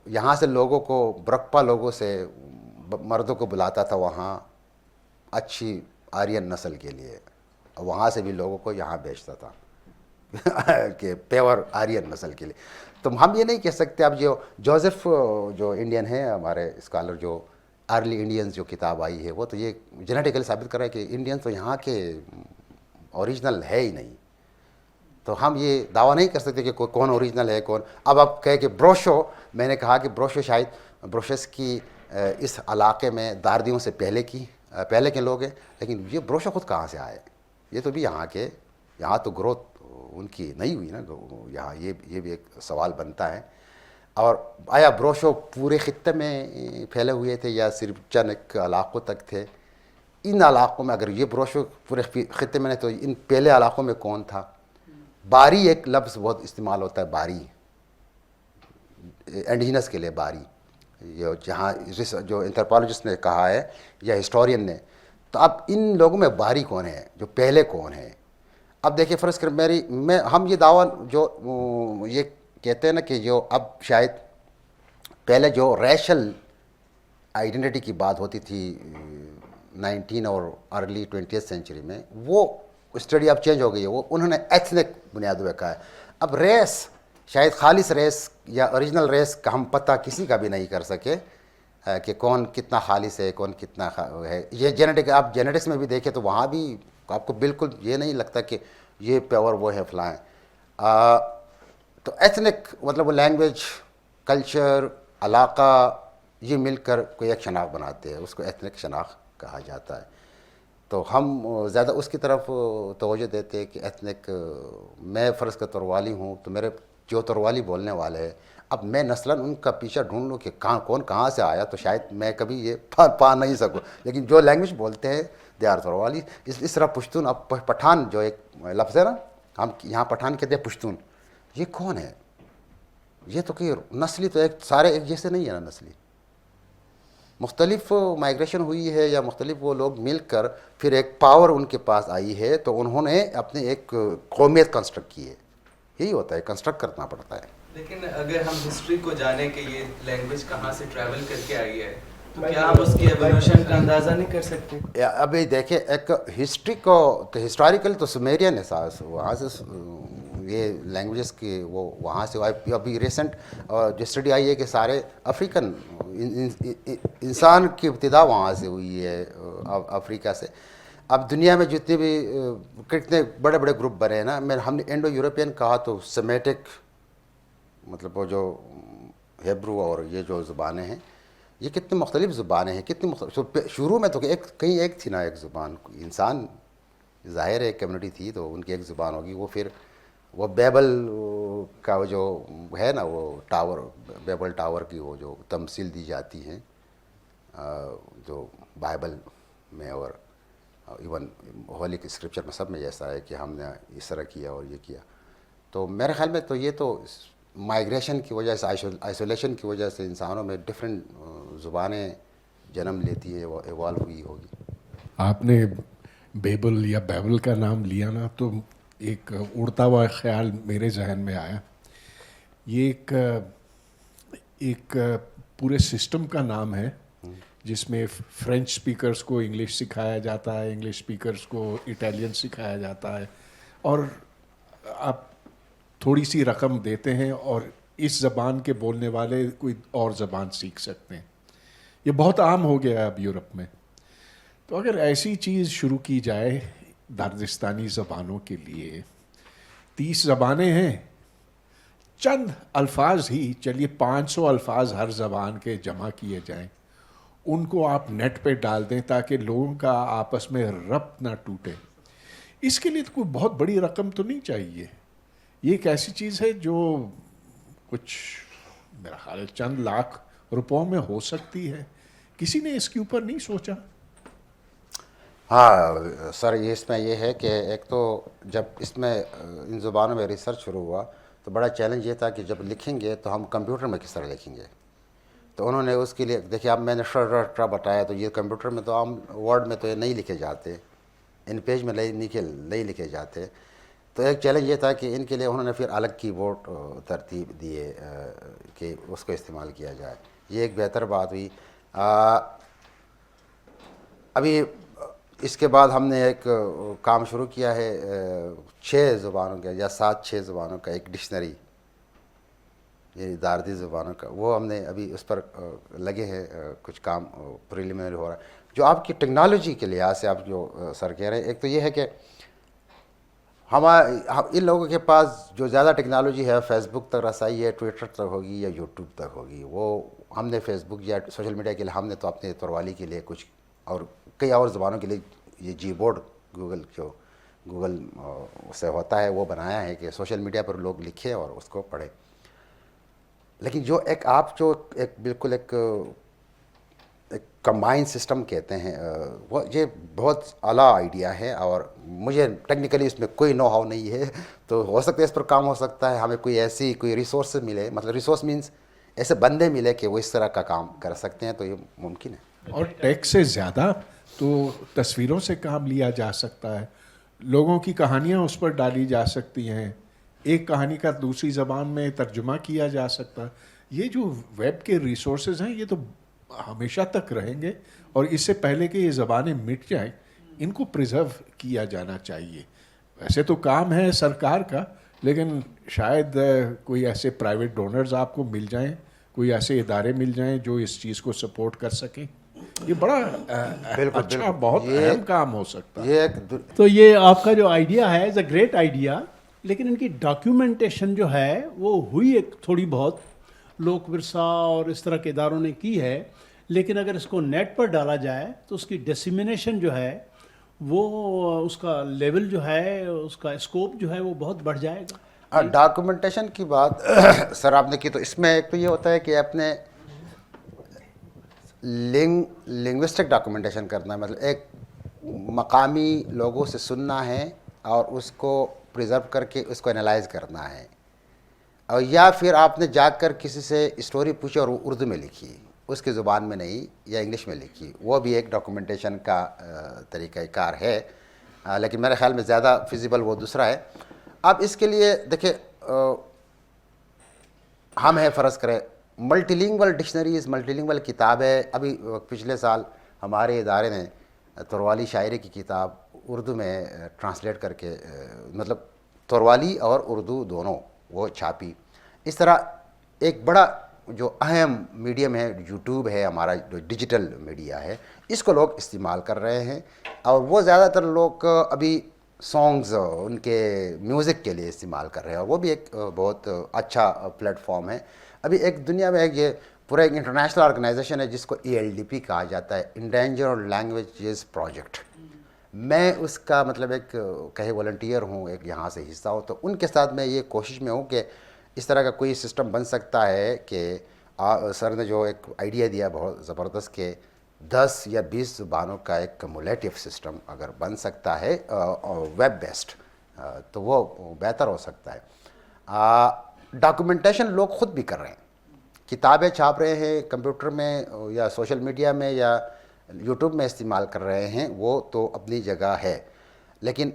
یہاں سے لوگوں کو، برکپا لوگوں سے مردوں کو بلاتا تھا وہاں اچھی آرین نسل کے لیے، اور وہاں سے بھی لوگوں کو یہاں بھیجتا تھا کہ پیور آرین نسل کے لیے. تو ہم یہ نہیں کہہ سکتے. اب جو جوزف جو انڈین ہیں ہمارے اسکالر، جو ارلی انڈینز جو کتاب آئی ہے، وہ تو یہ جینیٹیکلی ثابت کر رہا ہے کہ انڈینز تو یہاں کے اوریجنل ہے ہی نہیں. تو ہم یہ دعویٰ نہیں کر سکتے کہ کون اوریجنل ہے کون. اب آپ کہے کہ بروشو، میں نے کہا کہ بروشو شاید بروشس کی اس علاقے میں داردیوں سے پہلے کے لوگ ہیں، لیکن یہ بروشو خود کہاں سے آئے؟ یہ تو بھی یہاں تو گروتھ ان کی نہیں ہوئی نا یہاں. یہ بھی ایک سوال بنتا ہے. اور آیا بروشو پورے خطے میں پھیلے ہوئے تھے یا صرف چند ایک علاقوں تک تھے؟ ان علاقوں میں اگر یہ بروشو پورے خطے میں نہیں تو ان پہلے علاقوں میں کون تھا؟ باری ایک لفظ بہت استعمال ہوتا ہے، باری انڈیجنس کے لیے. باری یہ جہاں جو انتھروپولوجسٹ نے کہا ہے یا ہسٹورین نے، تو اب ان لوگوں میں باری کون ہے، جو پہلے کون ہے؟ اب دیکھیں فرض کر ہم یہ دعویٰ جو یہ کہتے ہیں نا کہ جو اب شاید پہلے جو ریشل آئیڈینٹی کی بات ہوتی تھی 19 اور ارلی 20th سینچری میں، وہ اسٹڈی اب چینج ہو گئی ہے. وہ انہوں نے ایتھنک بنیادوں پہ کہا ہے. اب ریس شاید خالص ریس یا اوریجنل ریس کا ہم پتہ کسی کا بھی نہیں کر سکے کہ کون کتنا خالص ہے کون کتنا ہے. یہ جینیٹک، آپ جینیٹکس میں بھی دیکھیں تو وہاں بھی آپ کو بالکل یہ نہیں لگتا کہ یہ پیور وہ ہے فلاں. تو ایتھنک مطلب وہ لینگویج، کلچر، علاقہ، یہ مل کر کوئی ایک شناخت بناتے ہیں، اس کو ایتھنک شناخت کہا جاتا ہے. تو ہم زیادہ اس کی طرف توجہ دیتے ہیں کہ ایتھنک. میں فرض کا تروالی ہوں، تو میرے جو تروالی بولنے والے ہیں، اب میں نسلاً ان کا پیچھا ڈھونڈ لوں کہ کون کہاں سے آیا، تو شاید میں کبھی یہ پا نہیں سکوں. لیکن جو لینگویج بولتے ہیں دے آر تروالی. اس طرح پشتون، اب پٹھان جو ایک لفظ ہے نا، ہم یہاں پٹھان کہتے ہیں پشتون، یہ کون ہے؟ یہ تو کہ نسلی تو ایک سارے ایک جیسے نہیں ہے نا، نسلی مختلف مائگریشن ہوئی ہے یا مختلف وہ لوگ مل کر پھر ایک پاور ان کے پاس آئی ہے، تو انہوں نے اپنے ایک قومیت کنسٹرکٹ کی ہے. یہی ہوتا ہے، کنسٹرکٹ کرنا پڑتا ہے. لیکن اگر ہم ہسٹری کو جانیں کہ یہ لینگویج کہاں سے ٹریول کر کے آئی ہے، تو کیا ہم اس کی ایوولوشن کا اندازہ نہیں کر سکتے؟ ابھی دیکھیں ایک ہسٹری کو، تو ہسٹوریکل تو سمیرین ہے، وہاں سے یہ لینگویجز کی وہ وہاں سے ابھی ریسنٹ جو اسٹڈی آئی ہے کہ سارے افریقن انسان کی ابتدا وہاں سے ہوئی ہے افریقہ سے. اب دنیا میں جتنے بھی کتنے بڑے بڑے گروپ بنے ہیں نا, ہم نے انڈو یورپین کہا تو سیمیٹک مطلب وہ جو ہیبرو اور یہ جو زبانیں ہیں یہ کتنی مختلف زبانیں ہیں, کتنی مختلف. شروع میں تو کہیں ایک تھی نا ایک زبان, انسان ظاہر ہے کمیونٹی تھی تو ان کی ایک زبان ہوگی. وہ پھر وہ بیبل کا وہ جو ہے نا وہ ٹاور, بیبل ٹاور کی وہ جو تمثیل دی جاتی ہیں جو بائبل میں اور ایون ہولی اسکرپچر میں سب میں جیسا ہے کہ ہم نے اس طرح کیا اور یہ کیا. تو میرے خیال میں تو یہ تو مائیگریشن کی وجہ سے, آئسولیشن کی وجہ سے انسانوں میں ڈفرینٹ زبانیں جنم لیتی ہیں, ایوالو ہوئی ہوگی. آپ نے بیبل یا بائبل کا نام لیا نا تو ایک اڑتا ہوا خیال میرے ذہن میں آیا. یہ ایک پورے سسٹم کا نام ہے جس میں فرینچ سپیکرز کو انگلش سکھایا جاتا ہے, انگلش سپیکرز کو اٹالین سکھایا جاتا ہے, اور آپ تھوڑی سی رقم دیتے ہیں اور اس زبان کے بولنے والے کوئی اور زبان سیکھ سکتے ہیں. یہ بہت عام ہو گیا ہے اب یورپ میں. تو اگر ایسی چیز شروع کی جائے دردستانی زبانوں کے لیے, 30 زبانیں ہیں, چند الفاظ ہی, چلیے 500 الفاظ ہر زبان کے جمع کیے جائیں, ان کو آپ نیٹ پہ ڈال دیں تاکہ لوگوں کا آپس میں ربط نہ ٹوٹے. اس کے لیے تو کوئی بہت بڑی رقم تو نہیں چاہیے. یہ ایک ایسی چیز ہے جو کچھ میرا خیال ہے چند لاکھ روپوں میں ہو سکتی ہے. کسی نے اس کے اوپر نہیں سوچا؟ ہاں سر, اس میں یہ ہے کہ ایک تو جب اس میں ان زبانوں میں ریسرچ شروع ہوا تو بڑا چیلنج یہ تھا کہ جب لکھیں گے تو ہم کمپیوٹر میں کس طرح لکھیں گے. تو انہوں نے اس کے لیے دیکھیے, اب میں نے ٹرا بتایا تو یہ کمپیوٹر میں تو عام ورڈ میں تو یہ نہیں لکھے جاتے, ان پیج میں نہیں لکھے جاتے. تو ایک چیلنج یہ تھا کہ ان کے لیے انہوں نے پھر الگ کی بورڈ ترتیب دیے کہ اس کو استعمال کیا جائے. یہ ایک بہتر بات ہوئی. ابھی اس کے بعد ہم نے ایک کام شروع کیا ہے 6 زبانوں کا یا 7-6 زبانوں کا ایک ڈکشنری, یہ داردی زبانوں کا, وہ ہم نے ابھی اس پر لگے ہیں, کچھ کام پریلیمنری ہو رہا ہے. جو آپ کی ٹیکنالوجی کے لحاظ سے آپ جو سر کہہ رہے ہیں, ایک تو یہ ہے کہ ہم ان لوگوں کے پاس جو زیادہ ٹیکنالوجی ہے, فیس بک تک رسائی ہے, ٹویٹر تک ہوگی یا یوٹیوب تک ہوگی. وہ ہم نے فیس بک یا سوشل میڈیا کے لیے ہم نے تو اپنے تروالی کے لیے کچھ اور کئی اور زبانوں کے لیے یہ جی بورڈ گوگل سے ہوتا ہے وہ بنایا ہے کہ سوشل میڈیا پر لوگ لکھیں اور اس کو پڑھیں. لیکن جو ایک آپ جو ایک بالکل ایک کمبائن سسٹم کہتے ہیں, وہ یہ بہت اعلیٰ آئیڈیا ہے اور مجھے ٹیکنیکلی اس میں کوئی نو ہاؤ نہیں ہے. تو ہو سکتا ہے اس پر کام ہو سکتا ہے, ہمیں کوئی ریسورس ملے, مطلب ریسورس مینس ایسے بندے ملے کہ وہ اس طرح کا کام کر سکتے ہیں, تو یہ ممکن ہے. اور ٹیکسٹ سے زیادہ تو تصویروں سے کام لیا جا سکتا ہے, لوگوں کی کہانیاں اس پر ڈالی جا سکتی ہیں, ایک کہانی کا دوسری زبان میں ترجمہ کیا جا سکتا ہے. یہ جو ویب کے ریسورسز ہیں یہ تو ہمیشہ تک رہیں گے, اور اس سے پہلے کہ یہ زبانیں مٹ جائیں ان کو پریزرو کیا جانا چاہیے. ویسے تو کام ہے سرکار کا, لیکن شاید کوئی ایسے پرائیویٹ ڈونرز آپ کو مل جائیں, کوئی ایسے ادارے مل جائیں جو اس چیز کو سپورٹ کر سکیں. یہ بڑا اچھا بہت اہم کام ہو سکتا ہے. تو یہ آپ کا جو آئیڈیا ہے از اے گریٹ آئیڈیا, لیکن ان کی ڈاکیومنٹیشن جو ہے وہ ہوئی ایک تھوڑی بہت, لوک ورثہ اور اس طرح کے اداروں نے کی ہے, لیکن اگر اس کو نیٹ پر ڈالا جائے تو اس کی ڈیسیمینیشن جو ہے وہ اس کا لیول جو ہے, اس کا اسکوپ جو ہے وہ بہت بڑھ جائے گا. ڈاکومنٹیشن کی بات سر آپ نے کی, تو اس میں ایک تو یہ ہوتا ہے کہ اپنے لنگوسٹک ڈاکومنٹیشن کرنا ہے, مطلب ایک مقامی لوگوں سے سننا ہے اور اس کو پریزرو کر کے اس کو انالائز کرنا ہے, اور یا پھر آپ نے جا کر کسی سے اسٹوری پوچھی اور اردو میں لکھی, اس کی زبان میں نہیں یا انگلش میں لکھی, وہ بھی ایک ڈاکومنٹیشن کا طریقہ کار ہے. لیکن میرے خیال میں زیادہ فیزیبل وہ دوسرا ہے. اب اس کے لیے دیکھیں ہم ہیں فرض کریں multi lingual dictionaries, multi lingual کتابیں. ابھی پچھلے سال ہمارے ادارے نے تروالی شاعری کی کتاب اردو میں ٹرانسلیٹ کر کے, مطلب توروالی اور اردو دونوں وہ چھاپی. اس طرح ایک بڑا جو اہم میڈیم ہے یوٹیوب ہے ہمارا, جو ڈیجیٹل میڈیا ہے, اس کو لوگ استعمال کر رہے ہیں, اور وہ زیادہ تر لوگ ابھی سانگز ان کے میوزک کے لیے استعمال کر رہے ہیں, اور وہ بھی ایک بہت اچھا پلیٹ فارم ہے. ابھی ایک دنیا میں یہ پورا ایک انٹرنیشنل آرگنائزیشن ہے جس کو ELDP کہا جاتا ہے, انڈینجرڈ لینگویجز پروجیکٹ. میں اس کا مطلب ایک کہے والنٹیئر ہوں, ایک یہاں سے حصہ ہوں, تو ان کے ساتھ میں یہ کوشش میں ہوں کہ اس طرح کا کوئی سسٹم بن سکتا ہے کہ سر نے جو ایک آئیڈیا دیا بہت زبردست کہ 10 یا 20 زبانوں کا ایک کمولیٹیو سسٹم اگر بن سکتا ہے ویب بیسڈ, تو وہ بہتر ہو سکتا ہے. ڈاکومنٹیشن لوگ خود بھی کر رہے ہیں, کتابیں چھاپ رہے ہیں کمپیوٹر میں یا سوشل میڈیا میں یا یوٹیوب میں استعمال کر رہے ہیں, وہ تو اپنی جگہ ہے, لیکن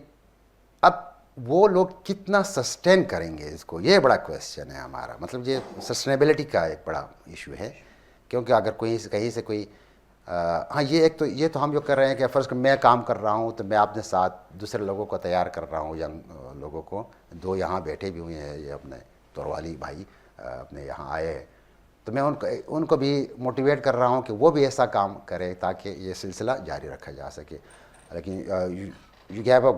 اب وہ لوگ کتنا سسٹین کریں گے اس کو, یہ بڑا کویسچن ہے ہمارا. مطلب یہ سسٹینیبلٹی کا ایک بڑا ایشو ہے, کیونکہ اگر کہیں سے کوئی ہاں یہ تو ہم جو کر رہے ہیں کہ فرض میں کام کر رہا ہوں تو میں اپنے ساتھ دوسرے لوگوں کو تیار کر رہا ہوں, ینگ لوگوں کو. 2 یہاں بیٹھے بھی ہوئے ہیں, یہ اپنے توروالی بھائی اپنے یہاں آئے ہیں, تو میں ان کو بھی موٹیویٹ کر رہا ہوں کہ وہ بھی ایسا کام کرے تاکہ یہ سلسلہ جاری رکھا جا سکے. لیکن you have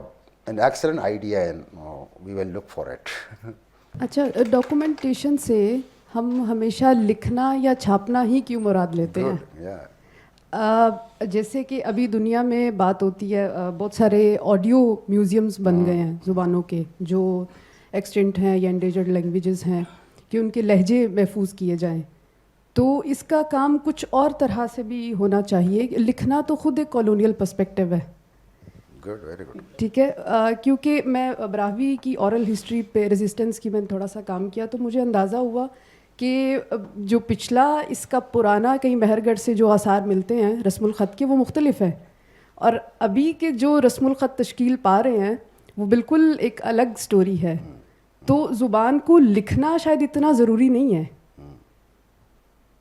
an excellent idea and we will look for it. اچھا, ڈاکومنٹیشن سے ہم ہمیشہ لکھنا یا چھاپنا ہی کیوں مراد لیتے ہیں؟ جیسے کہ ابھی دنیا میں بات ہوتی ہے, بہت سارے آڈیو میوزیمز بن گئے ہیں زبانوں کے جو ایکسٹنٹ ہیں یا انڈیجرڈ لینگویجز ہیں, کہ ان کے لہجے محفوظ کیے جائیں. تو اس کا کام کچھ اور طرح سے بھی ہونا چاہیے. لکھنا تو خود ایک کالونیل پرسپیکٹیو ہے, گڈ, ویری گڈ. ٹھیک ہے, کیونکہ میں براہوی کی اورل ہسٹری پہ ریزسٹنس کی میں نے تھوڑا سا کام کیا, تو مجھے اندازہ ہوا کہ جو پچھلا اس کا پرانا کہیں مہر گڑھ سے جو آثار ملتے ہیں رسم الخط کے, وہ مختلف ہیں, اور ابھی کے جو رسم الخط تشکیل پا رہے ہیں وہ بالکل ایک الگ سٹوری ہے. تو زبان کو لکھنا شاید اتنا ضروری نہیں ہے,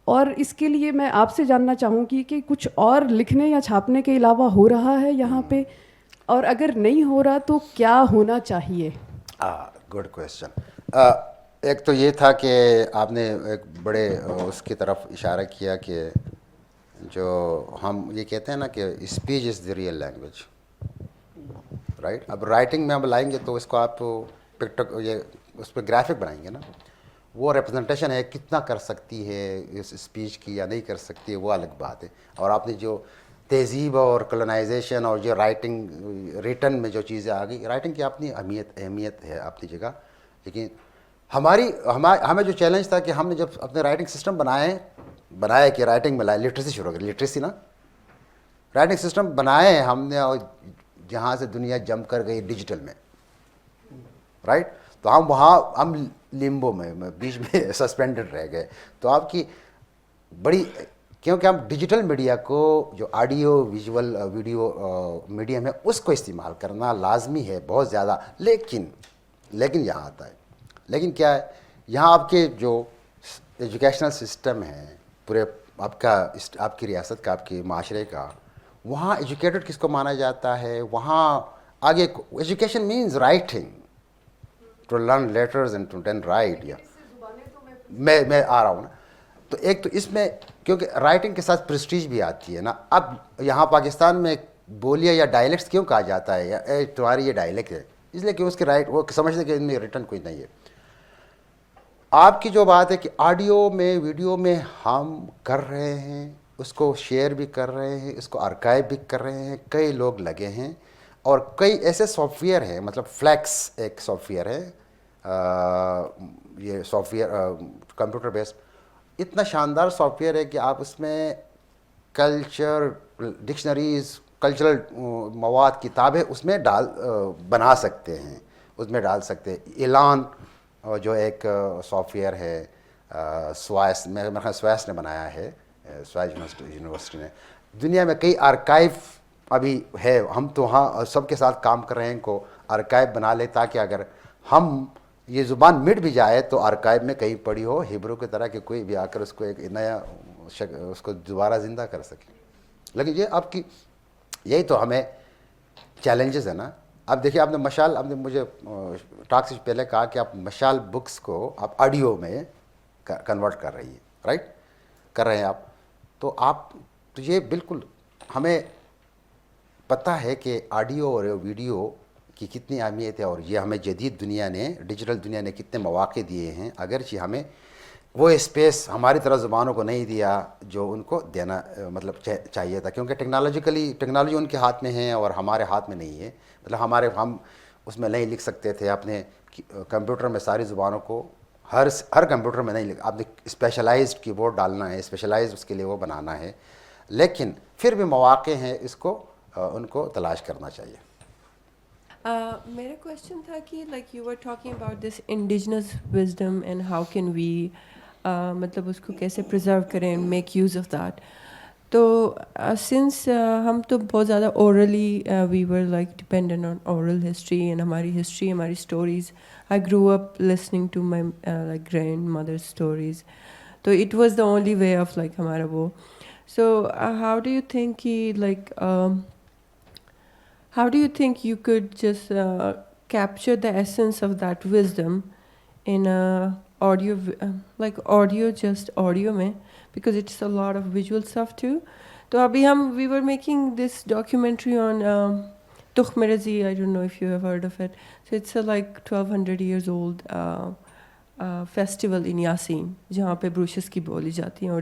اور اس کے لیے میں آپ سے جاننا چاہوں گی کہ کچھ اور لکھنے یا چھاپنے کے علاوہ ہو رہا ہے یہاں پہ, اور اگر نہیں ہو رہا تو کیا ہونا چاہیے؟ Good question. ایک تو یہ تھا کہ آپ نے ایک بڑے اس کی طرف اشارہ کیا کہ جو ہم یہ کہتے ہیں نا کہ speech is the real language, right. اب رائٹنگ میں ہم لائیں گے تو اس کو آپ یہ اس پہ گرافک بنائیں گے نا, وہ ریپرزنٹیشن ہے کتنا کر سکتی ہے اس اسپیچ کی یا نہیں کر سکتی ہے, وہ الگ بات ہے. اور آپ نے جو تہذیب اور کولونائزیشن اور جو رائٹنگ ریٹن میں جو چیزیں آ گئی, رائٹنگ کی اپنی اہمیت ہے اپنی جگہ, لیکن ہمیں جو چیلنج تھا کہ ہم نے جب اپنے رائٹنگ سسٹم بنایا کہ رائٹنگ میں لٹریسی شروع ہو گئی, لٹریسی نا, رائٹنگ سسٹم بنائے ہم نے, اور جہاں سے دنیا جم کر گئی ڈیجیٹل میں, رائٹ. تو ہم لیمبو میں بیچ میں سسپینڈڈ رہ گئے. تو آپ کی بڑی, کیونکہ ہم ڈیجیٹل میڈیا کو جو آڈیو ویژول ویڈیو میڈیم ہے اس کو استعمال کرنا لازمی ہے بہت زیادہ. لیکن یہاں آتا ہے, لیکن کیا ہے, یہاں آپ کے جو ایجوکیشنل سسٹم ہے پورے آپ کی ریاست کا, آپ کے معاشرے کا, وہاں ایجوکیٹڈ کس کو مانا جاتا ہے, وہاں آگے education means writing, to learn letters and to then write. یا میں آ رہا ہوں نا, تو ایک تو اس میں کیونکہ رائٹنگ کے ساتھ پریسٹیج بھی آتی ہے نا. اب یہاں پاکستان میں بولیاں یا ڈائلیکٹس کیوں کہا جاتا ہے, یا تمہاری یہ ڈائلیکٹ ہے, اس لیے کہ اس کے رائٹ وہ سمجھتے کہ ان میں ریٹن کوئی نہیں ہے. آپ کی جو بات ہے کہ آڈیو میں ویڈیو میں ہم کر رہے ہیں, اس کو شیئر بھی کر رہے ہیں, اس کو آرکائیو بھی کر رہے ہیں, کئی لوگ لگے ہیں, اور کئی ایسے سافٹ ویئر ہیں, مطلب فلیکس ایک سافٹ ویئر ہے, یہ سافٹ ویئر کمپیوٹر بیسڈ, اتنا شاندار سافٹ ویئر ہے کہ آپ اس میں کلچر ڈکشنریز, کلچرل مواد, کتابیں اس میں بنا سکتے ہیں, اس میں ڈال سکتے ہیں. اعلان جو ایک سافٹ ویئر ہے, سوائس سوائس نے بنایا ہے, سوائس یونیورسٹی نے. دنیا میں کئی آرکائیو ابھی ہے, ہم تو وہاں سب کے ساتھ کام کر رہے ہیں کو آرکائیو بنا لے, تاکہ اگر ہم یہ زبان مٹ بھی جائے تو آرکائیو میں کہیں پڑی ہو ہیبرو کی طرح, کہ کوئی بھی آ کر اس کو ایک نیا اس کو دوبارہ زندہ کر سکے. لیکن یہ آپ کی یہی تو ہمیں چیلنجز ہے نا. اب دیکھیے آپ نے مشال، آپ نے مجھے ٹاک سے پہلے کہا کہ آپ مشال بکس کو آپ آڈیو میں کنورٹ کر رہی ہیں، رائٹ، کر رہے ہیں آپ. تو تو یہ بالکل ہمیں پتہ ہے کہ آڈیو اور ویڈیو کی کتنی اہمیت ہے، اور یہ ہمیں جدید دنیا نے، ڈیجیٹل دنیا نے کتنے مواقع دیے ہیں، اگرچہ ہمیں وہ اسپیس ہماری طرح زبانوں کو نہیں دیا جو ان کو دینا مطلب چاہیے تھا، کیونکہ ٹیکنالوجی ان کے ہاتھ میں ہے اور ہمارے ہاتھ میں نہیں ہے. مطلب ہم اس میں نہیں لکھ سکتے تھے اپنے کمپیوٹر میں ساری زبانوں کو، ہر کمپیوٹر میں نہیں لکھ، آپ نے اسپیشلائزڈ کی بورڈ ڈالنا ہے، اسپیشلائز اس کے لیے وہ بنانا ہے، لیکن پھر بھی مواقع ہیں، اس کو ان کو تلاش کرنا چاہیے. میرا کویشچن تھا کہ like you are talking about this indigenous wisdom and how can we مطلب اس کو کیسے پرزرو کریں and make use of that. تو سنس ہم تو بہت زیادہ orally we were like dependent on oral history and ہماری ہسٹری، ہماری stories. I grew up listening to my like grandmother stories. تو it was the only way of like ہمارا وہ. So how do you think کہ like how do you think you could just capture the essence of that wisdom in audio, like just audio mein, because it's a lot of visual stuff too. So abhi we were making this documentary on Tukhmerazi. I don't know if you have heard of it. So it's a like 1200 years old festival in Yasin, jahan pe bruches ki boli jati hain aur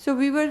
so we were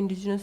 indigenous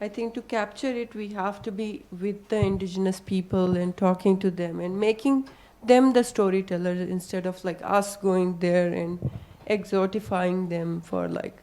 I think to capture it we have to be with the indigenous people and talking to them and making them the storytellers instead of like us going there and exotifying them for like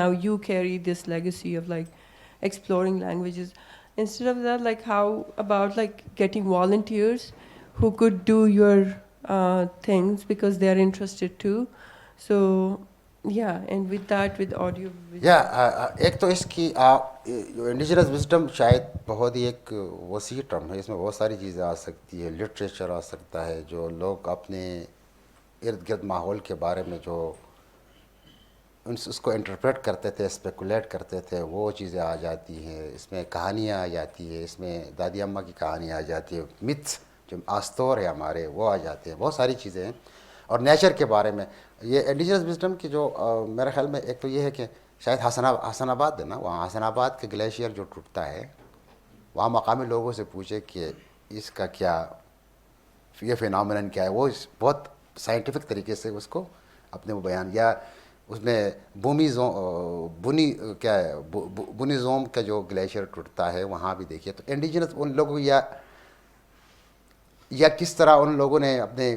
now you carry this legacy of like exploring languages. Instead of that, like how about like getting volunteers who could do your things because they are interested too. So yeah, and with that, with audio ایک تو اس کی indigenous wisdom شاید بہت ہی ایک وسیع term ہے، اس میں بہت ساری چیزیں آ سکتی ہے. لٹریچر آ سکتا ہے، جو لوگ اپنے ارد گرد ماحول کے بارے میں جو اس کو انٹرپریٹ کرتے تھے، اسپیکولیٹ کرتے تھے، وہ چیزیں آ جاتی ہیں. اس میں کہانیاں آ جاتی ہے، اس میں دادی اماں کی کہانی آ جاتی ہے، متس جو آستور ہے ہمارے وہ آ جاتے ہیں، بہت ساری چیزیں ہیں. اور نیچر کے بارے میں یہ انڈیجنس وزڈم کی جو میرے خیال میں ایک تو یہ ہے کہ شاید حسن آباد ہے نا، وہاں حسن آباد کے گلیشیئر جو ٹوٹتا ہے، وہاں مقامی لوگوں سے پوچھے کہ اس کا کیا، یہ فینامنن کیا ہے، وہ بہت سائنٹیفک طریقے سے اس کو اپنے وہ بیان، یا اس میں بونی زوم کا جو گلیشیئر ٹوٹتا ہے وہاں بھی دیکھیے. تو انڈیجنس ان لوگوں یا کس طرح ان لوگوں نے اپنے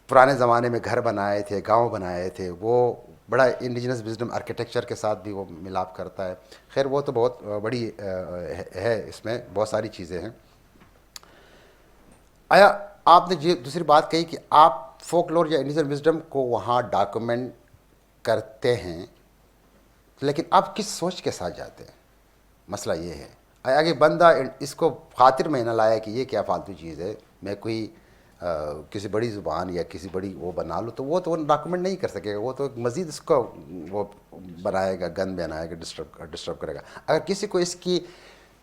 پرانے زمانے میں گھر بنائے تھے، گاؤں بنائے تھے، وہ بڑا انڈیجنس وزڈم آرکیٹیکچر کے ساتھ بھی وہ ملاپ کرتا ہے. خیر وہ تو بہت بڑی ہے، اس میں بہت ساری چیزیں ہیں. آیا آپ نے یہ دوسری بات کہی کہ آپ فوک لور یا انڈیجنس وزڈم کو وہاں ڈاکومنٹ کرتے ہیں، لیکن آپ کس سوچ کے ساتھ جاتے ہیں؟ مسئلہ یہ ہے. آگے بندہ اس کو خاطر میں نہ لایا کہ یہ کیا فالتو چیز ہے، میں کوئی کسی بڑی زبان یا کسی بڑی وہ بنا لوں، تو وہ ڈاکومنٹ نہیں کر سکے گا، وہ تو مزید اس کو وہ بنائے گا، گن بنائے گا، ڈسٹرب کرے گا. اگر کسی کو اس کی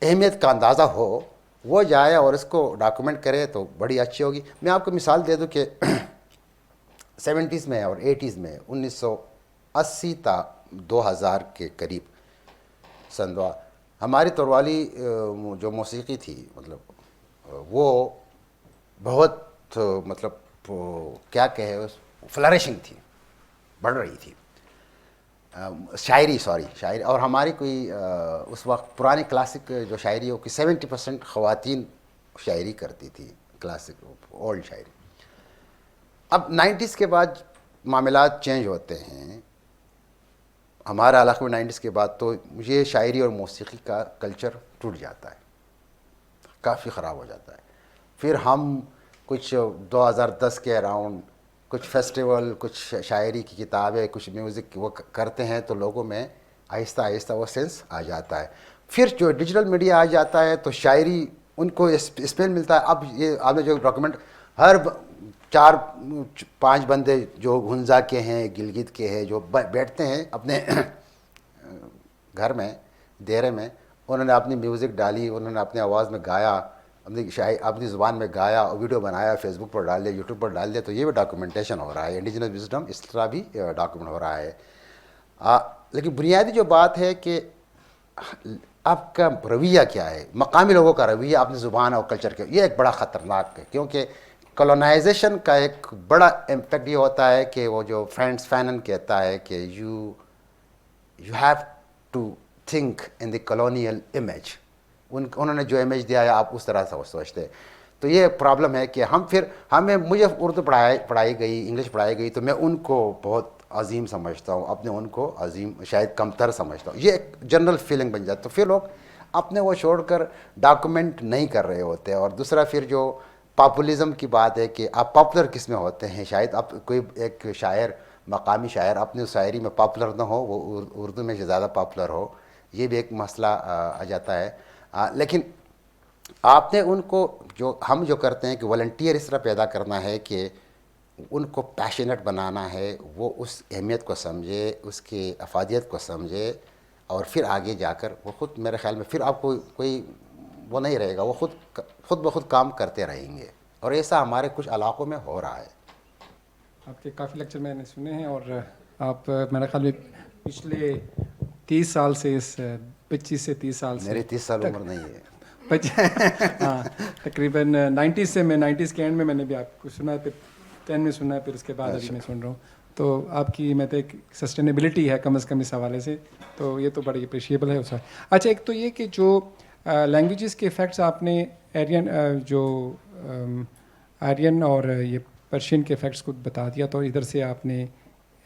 اہمیت کا اندازہ ہو، وہ جائے اور اس کو ڈاکومنٹ کرے تو بڑی اچھی ہوگی. میں آپ کو مثال دے دوں کہ 70s میں اور 80s میں 1980 تا 2000 کے قریب سندوا ہماری تروالی جو موسیقی تھی، مطلب وہ بہت مطلب کیا کہے، فلرشنگ تھی، بڑھ رہی تھی. شاعری اور ہماری کوئی اس وقت پرانی کلاسک جو شاعری ہو کہ 70% خواتین شاعری کرتی تھی، کلاسک اولڈ شاعری. اب 90s کے بعد معاملات چینج ہوتے ہیں ہمارے علاقے میں. 90s کے بعد تو یہ شاعری اور موسیقی کا کلچر ٹوٹ جاتا ہے، کافی خراب ہو جاتا ہے. پھر ہم کچھ 2010 کے اراؤنڈ کچھ فیسٹیول، کچھ شاعری کی کتابیں، کچھ میوزک وہ کرتے ہیں، تو لوگوں میں آہستہ آہستہ وہ سینس آ جاتا ہے. پھر جو ڈیجیٹل میڈیا آ جاتا ہے تو شاعری ان کو اسپیل ملتا ہے. اب یہ آپ نے جو ڈاکومنٹ ہر 4-5 بندے جو ہنزا کے ہیں, گلگت کے ہیں, جو بیٹھتے ہیں اپنے گھر میں دیرے میں, انہوں نے اپنی میوزک ڈالی, انہوں نے اپنی آواز میں گایا, اپنی زبان میں گایا اور ویڈیو بنایا, فیس بک پر ڈال دیا, یوٹیوب پر ڈال دیا, تو یہ بھی ڈاکومنٹیشن ہو رہا ہے. انڈیجنس وزڈم اس طرح بھی ڈاکومنٹ ہو رہا ہے. لیکن بنیادی جو بات ہے کہ آپ کا رویہ کیا ہے, مقامی لوگوں کا رویہ اپنی زبان اور کلچر کے, یہ ایک بڑا خطرناک ہے. کیونکہ کولونائزیشن کا ایک بڑا امپیکٹ یہ ہوتا ہے کہ وہ جو فرینڈس فینن کہتا ہے کہ you have to think in the colonial image, انہوں نے جو امیج دیا ہے آپ اس طرح سے سوچتے. تو یہ پرابلم ہے کہ مجھے اردو پڑھائی گئی, انگلش پڑھائی گئی, تو میں ان کو بہت عظیم سمجھتا ہوں, اپنے ان کو عظیم شاید کمتر سمجھتا ہوں. یہ ایک جنرل فیلنگ بن جاتا. تو پھر لوگ اپنے وہ چھوڑ کر ڈاکومنٹ نہیں کر رہے ہوتے. اور دوسرا پھر جو پاپولزم کی بات ہے کہ آپ پاپولر کس میں ہوتے ہیں. شاید آپ کوئی ایک شاعر, مقامی شاعر اپنی شاعری میں پاپولر نہ ہو, وہ اردو میں زیادہ پاپولر ہو, یہ بھی ایک مسئلہ آ جاتا ہے. لیکن آپ نے ان کو ہم جو کرتے ہیں کہ والنٹیئر اس طرح پیدا کرنا ہے کہ ان کو پیشنیٹ بنانا ہے, وہ اس اہمیت کو سمجھے, اس کی افادیت کو سمجھے, اور پھر آگے جا کر وہ خود, میرے خیال میں پھر آپ کو کوئی وہ نہیں رہے گا, وہ خود بخود کام کرتے رہیں گے. اور ایسا ہمارے کچھ علاقوں میں ہو رہا ہے. آپ کے کافی لیکچر میں نے سنے ہیں, اور آپ میرے خیال میں پچھلے 30 سال سے 25 سے 30 سال سے, میری 30 سال عمر نہیں ہے, ہاں تقریباً 90s سے, میں 90s کے اینڈ میں نے بھی آپ کو سنا ہے, پھر 10 میں سنا ہے, پھر اس کے بعد ابھی میں سن رہا ہوں. تو آپ کی میں تو ایک سسٹینیبلٹی ہے کم از کم اس حوالے سے, تو یہ تو بڑی اپریشیبل ہے اس. اچھا, ایک تو یہ کہ جو لینگویجز کے افیکٹس آپ نے آرین اور یہ پرشین کے افیکٹس کو بتا دیا, تو ادھر سے آپ نے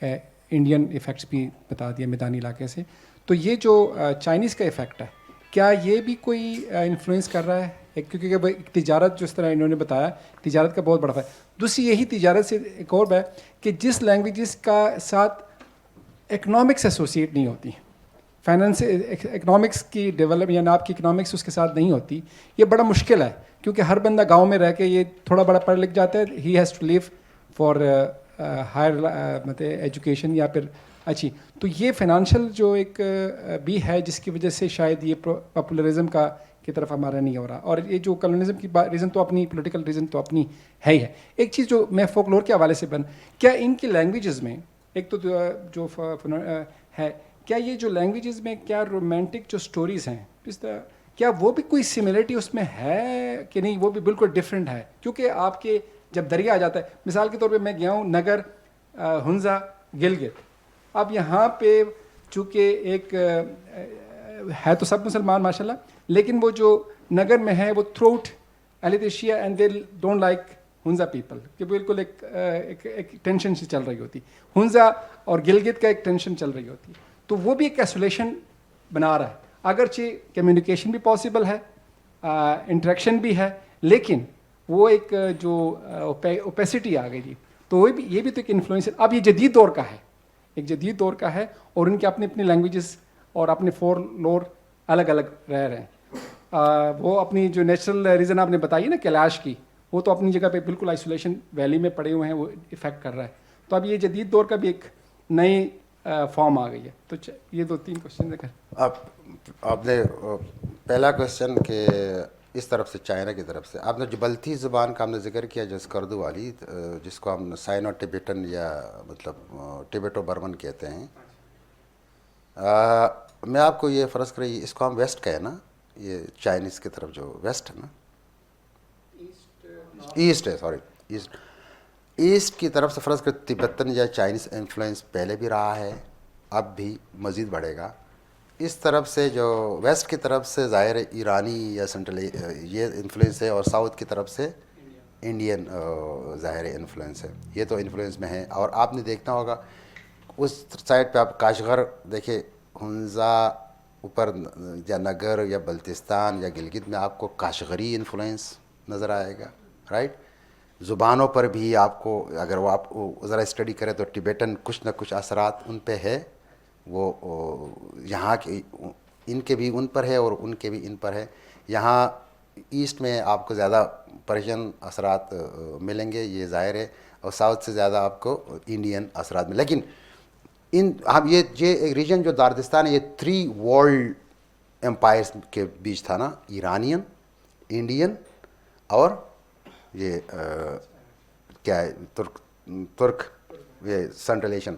انڈین افیکٹس بھی بتا دیا میدانی علاقے سے. تو یہ جو چائنیز کا افیکٹ ہے, کیا یہ بھی کوئی انفلوئنس کر رہا ہے؟ کیونکہ تجارت جس طرح انہوں نے بتایا, تجارت کا بہت بڑا ہے. دوسری یہی تجارت سے ایک اور ہے کہ جس لینگویجز کا ساتھ اکنامکس ایسوسیٹ نہیں ہوتی, فائنانس اکنامکس کی ڈیولپ یا آپ کی اکنامکس اس کے ساتھ نہیں ہوتی, یہ بڑا مشکل ہے. کیونکہ ہر بندہ گاؤں میں رہ کے یہ تھوڑا بڑا پڑھ لکھ جاتا ہے, he has to leave for higher مطلب ایجوکیشن یا پھر اچھی. تو یہ فائنانشیل جو ایک بھی ہے جس کی وجہ سے شاید یہ پاپولرزم کی طرف ہمارا نہیں ہو رہا. اور یہ جو کلونزم کی ریزن تو اپنی پولیٹیکل ریزن تو اپنی ہے ہی ہے. ایک چیز جو میں فولکلور کے حوالے سے کیا ان کی لینگویجز میں ایک تو جو ہے, کیا یہ جو لینگویجز میں کیا رومانٹک جو سٹوریز ہیں اس طرح, کیا وہ بھی کوئی سملرٹی اس میں ہے کہ نہیں, وہ بھی بالکل ڈفرینٹ ہے؟ کیونکہ آپ کے جب دریا آ جاتا ہے, مثال کے طور پہ میں گیا ہوں نگر, ہنزا, گلگت. اب یہاں پہ چونکہ ایک ہے تو سب مسلمان ماشاء اللہ, لیکن وہ جو نگر میں ہے وہ throughout elite Asia and they don't like Hunza people, کہ بالکل ایک ٹینشن سی چل رہی ہوتی. ہنزا اور گلگت کا ایک ٹینشن چل رہی ہوتی, تو وہ بھی ایک ایسولیشن بنا رہا ہے. اگرچہ کمیونیکیشن بھی پاسبل ہے, انٹریکشن بھی ہے, لیکن وہ ایک جو اوپیسٹی آ گئی تھی, تو یہ بھی تو ایک انفلوئنس. اب یہ جدید دور کا ہے, ایک جدید دور کا ہے, اور ان کے اپنی اپنی لینگویجز اور اپنے فولکلور الگ الگ رہ رہے ہیں. وہ اپنی جو نیچرل ریزن آپ نے بتائی نا کیلاش کی, وہ تو اپنی جگہ پہ بالکل آئسولیشن ویلی میں پڑے ہوئے ہیں, وہ افیکٹ کر رہا ہے. تو اب یہ جدید دور کا بھی ایک نئی فارم آ گئی ہے. تو یہ 2-3 کوشچن ہے. آپ نے پہلا کوشچن کہ اس طرف سے چائنا کی طرف سے, آپ نے جو بلتی زبان کا ہم نے ذکر کیا, جس کردو والی, جس کو ہم سائنو ٹبیٹن یا مطلب ٹبیٹو برمن کہتے ہیں. میں آپ کو یہ فرض کریں, اس کو ہم ویسٹ کہیں نا, یہ چائنیز کی طرف جو ویسٹ ہے نا, ایسٹ ہے, سوری ایسٹ, ایسٹ کی طرف سے فرض کر تبتن یا چائنیز انفلوئنس پہلے بھی رہا ہے, اب بھی مزید بڑھے گا. اس طرف سے جو ویسٹ کی طرف سے ظاہر ایرانی یا سینٹرل یہ انفلوئنس ہے, اور ساؤتھ کی طرف سے انڈین ظاہر انفلوئنس ہے. یہ تو انفلوئنس میں ہے. اور آپ نے دیکھنا ہوگا اس سائڈ پہ, آپ کاشغر دیکھیں, ہنزا اوپر یا نگر یا بلتستان یا گلگت میں آپ کو کاشغری انفلوئنس نظر آئے گا, رائٹ. زبانوں پر بھی آپ کو, اگر وہ آپ ذرا اسٹڈی کریں تو ٹبیٹن کچھ نہ کچھ اثرات ان پہ ہے. وہ یہاں کے ان کے بھی ان پر ہے اور ان کے بھی ان پر ہے. یہاں ایسٹ میں آپ کو زیادہ پرشین اثرات ملیں گے، یہ ظاہر ہے، اور ساؤتھ سے زیادہ آپ کو انڈین اثرات ملیں. لیکن ہم یہ ایک ریجن جو داردستان ہے، یہ 3 ورلڈ امپائرس کے بیچ تھا نا، ایرانین، انڈین اور یہ کیا ہے ترک، یہ سینٹرل ایشین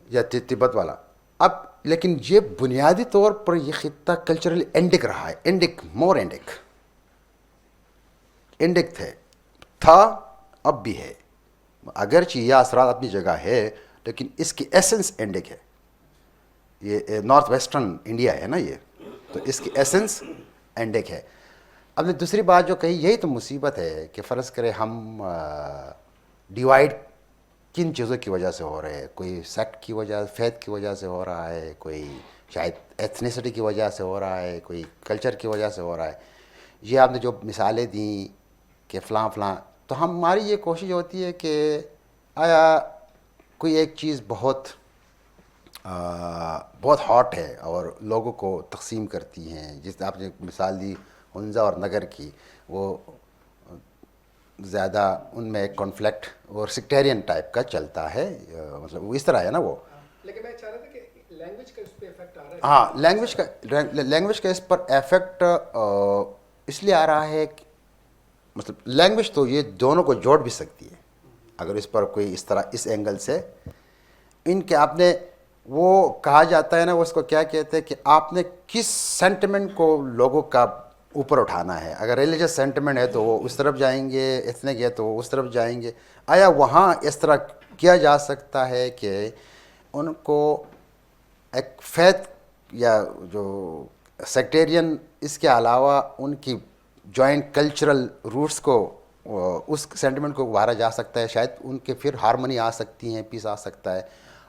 یا تبت والا. اب لیکن یہ بنیادی طور پر یہ خطہ کلچرلی انڈک رہا ہے، انڈک تھا اب بھی ہے، اگرچہ یہ اثرات اپنی جگہ ہے لیکن اس کی ایسنس انڈک ہے. یہ نارتھ ویسٹرن انڈیا ہے نا، یہ تو اس کی ایسنس انڈک ہے. اب نے دوسری بات جو کہی، یہی تو مصیبت ہے کہ فرض کرے ہم ڈیوائڈ کن چیزوں کی وجہ سے ہو رہے ہیں. کوئی سیکٹ کی وجہ، فیتھ کی وجہ سے ہو رہا ہے، کوئی شاید ایتھنیسٹی کی وجہ سے ہو رہا ہے، کوئی کلچر کی وجہ سے ہو رہا ہے. یہ آپ نے جو مثالیں دیں کہ فلاں فلاں، تو ہماری یہ کوشش ہوتی ہے کہ آیا کوئی ایک چیز بہت ہاٹ ہے اور لوگوں کو تقسیم کرتی ہیں، جس آپ نے مثال دی ہنزا اور نگر کی، وہ زیادہ ان میں ایک کانفلکٹ اور سیکٹیرین ٹائپ کا چلتا ہے، مطلب وہ اس طرح ہے نا وہ. لیکن میں چاہ رہا تھا کہ لینگویج کا اس پہ افیکٹ آ رہا ہے. ہاں، لینگویج کا اس پر افیکٹ اس لیے آ رہا ہے کہ مطلب لینگویج تو یہ دونوں کو جوڑ بھی سکتی ہے اگر اس پر کوئی اس طرح اس اینگل سے ان کے آپ نے وہ کہا جاتا ہے نا، وہ اس کو کیا کہتے ہیں کہ آپ نے کس سینٹیمنٹ کو لوگوں کا اوپر اٹھانا ہے. اگر ریلیجس سینٹیمنٹ ہے تو وہ اس طرف جائیں گے، ایتھنک ہے تو وہ اس طرف جائیں گے. آیا وہاں اس طرح کیا جا سکتا ہے کہ ان کو ایک فیتھ یا جو سیکٹیرین اس کے علاوہ ان کی جوائنٹ کلچرل روٹس کو اس سینٹیمنٹ کو ابھارا جا سکتا ہے، شاید ان کے پھر ہارمنی آ سکتی ہیں، پیس آ سکتا ہے.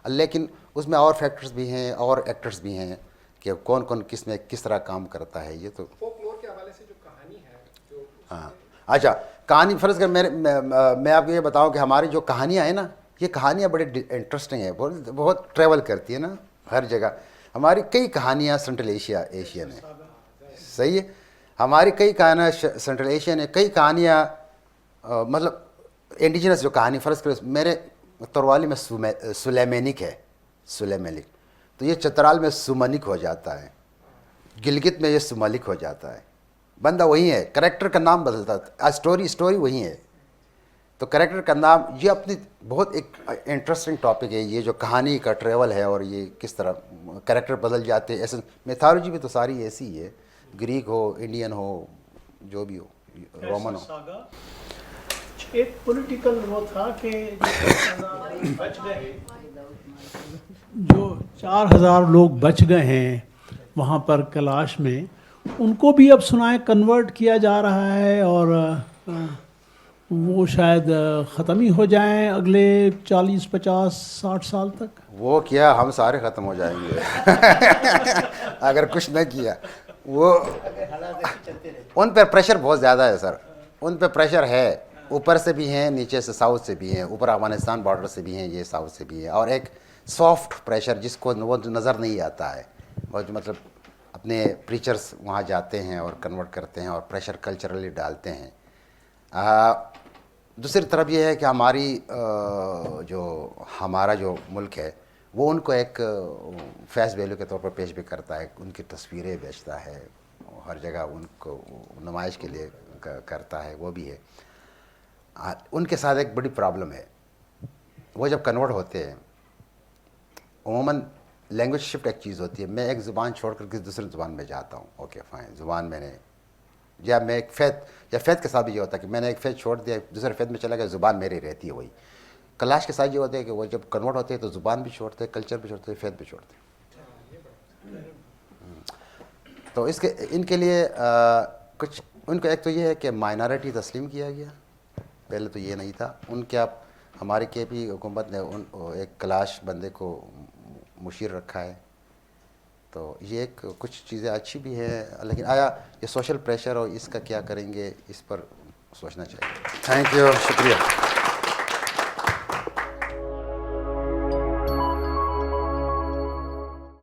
لیکن اس میں اور فیکٹرز بھی ہیں اور ایکٹرز بھی ہیں کہ کون کون کس میں کس طرح کام کرتا ہے. یہ تو فولکلور کے حوالے سے جو کہانی ہے جو ہاں اچھا کہانی فرض کر میں آپ کو یہ بتاؤں کہ ہماری جو کہانیاں ہیں نا، یہ کہانیاں بڑی انٹرسٹنگ ہیں، بہت ٹریول کرتی ہیں نا ہر جگہ. ہماری کئی کہانیاں سینٹرل ایشین ہیں، صحیح ہے، ہماری کئی کہانیاں سینٹرل ایشین ہیں، کئی کہانیاں مطلب انڈیجنس جو کہانی فرض کر میرے تروالی میں سلیمینک ہے، سلیمینک، تو یہ چترال میں سمنک ہو جاتا ہے، گلگت میں یہ سملک ہو جاتا ہے. بندہ وہی ہے، کریکٹر کا نام بدلتا ہے، اسٹوری وہی ہے، تو کریکٹر کا نام. یہ اپنی بہت ایک انٹرسٹنگ ٹاپک ہے یہ جو کہانی کا ٹریول ہے، اور یہ کس طرح کریکٹر بدل جاتے ہیں. ایسے میتھالوجی بھی تو ساری ایسی ہی ہے، گریک ہو، انڈین ہو، جو بھی ہو، رومن ہو. ایک پولیٹیکل وہ تھا کہ بچ گئے، جو 4000 لوگ بچ گئے ہیں وہاں پر کلاش میں، ان کو بھی اب سنائے کنورٹ کیا جا رہا ہے، اور وہ شاید ختم ہی ہو جائیں اگلے 40 50 60 سال تک. وہ کیا ہم سارے ختم ہو جائیں گے اگر کچھ نہ کیا. وہ ان پہ پریشر بہت زیادہ ہے سر، ان پہ پریشر ہے، اوپر سے بھی ہیں، نیچے سے ساؤتھ سے بھی ہیں، اوپر افغانستان بارڈر سے بھی ہیں، یہ ساؤتھ سے بھی ہے، اور ایک سافٹ پریشر جس کو وہ نظر نہیں آتا ہے. اور جو مطلب اپنے پریچرز وہاں جاتے ہیں اور کنورٹ کرتے ہیں اور پریشر کلچرلی ڈالتے ہیں. دوسری طرف یہ ہے کہ ہمارا جو ملک ہے وہ ان کو ایک فیس ویلیو کے طور پر پیش بھی کرتا ہے، ان کی تصویریں بیچتا ہے، ہر جگہ ان کو نمائش کے لیے کرتا ہے، وہ بھی ہے. ان کے ساتھ ایک بڑی پرابلم ہے، وہ جب کنورٹ ہوتے ہیں عموماً لینگویج شفٹ ایک چیز ہوتی ہے. میں ایک زبان چھوڑ کر کسی دوسری زبان میں جاتا ہوں، اوکے فائن، زبان میں نے یا میں ایک فیتھ کے ساتھ بھی یہ ہوتا ہے کہ میں نے ایک فیتھ چھوڑ دیا، دوسرے فیتھ میں چلا گیا، زبان میری رہتی ہے وہی. کلاش کے ساتھ یہ ہوتا ہے کہ وہ جب کنورٹ ہوتے ہیں تو زبان بھی چھوڑتے ہیں، کلچر بھی چھوڑتے ہیں، فیتھ بھی چھوڑتے ہیں. تو ان کے لیے کچھ ان کا ایک تو یہ ہے کہ مائنارٹی تسلیم کیا گیا، پہلے تو یہ نہیں تھا. ان کے اب ہماری کے پی حکومت نے ایک کلاش بندے کو مشیر رکھا ہے، تو یہ ایک کچھ چیزیں اچھی بھی ہیں، لیکن آیا یہ سوشل پریشر اور اس کا کیا کریں گے، اس پر سوچنا چاہیے. تھینک یو، شکریہ.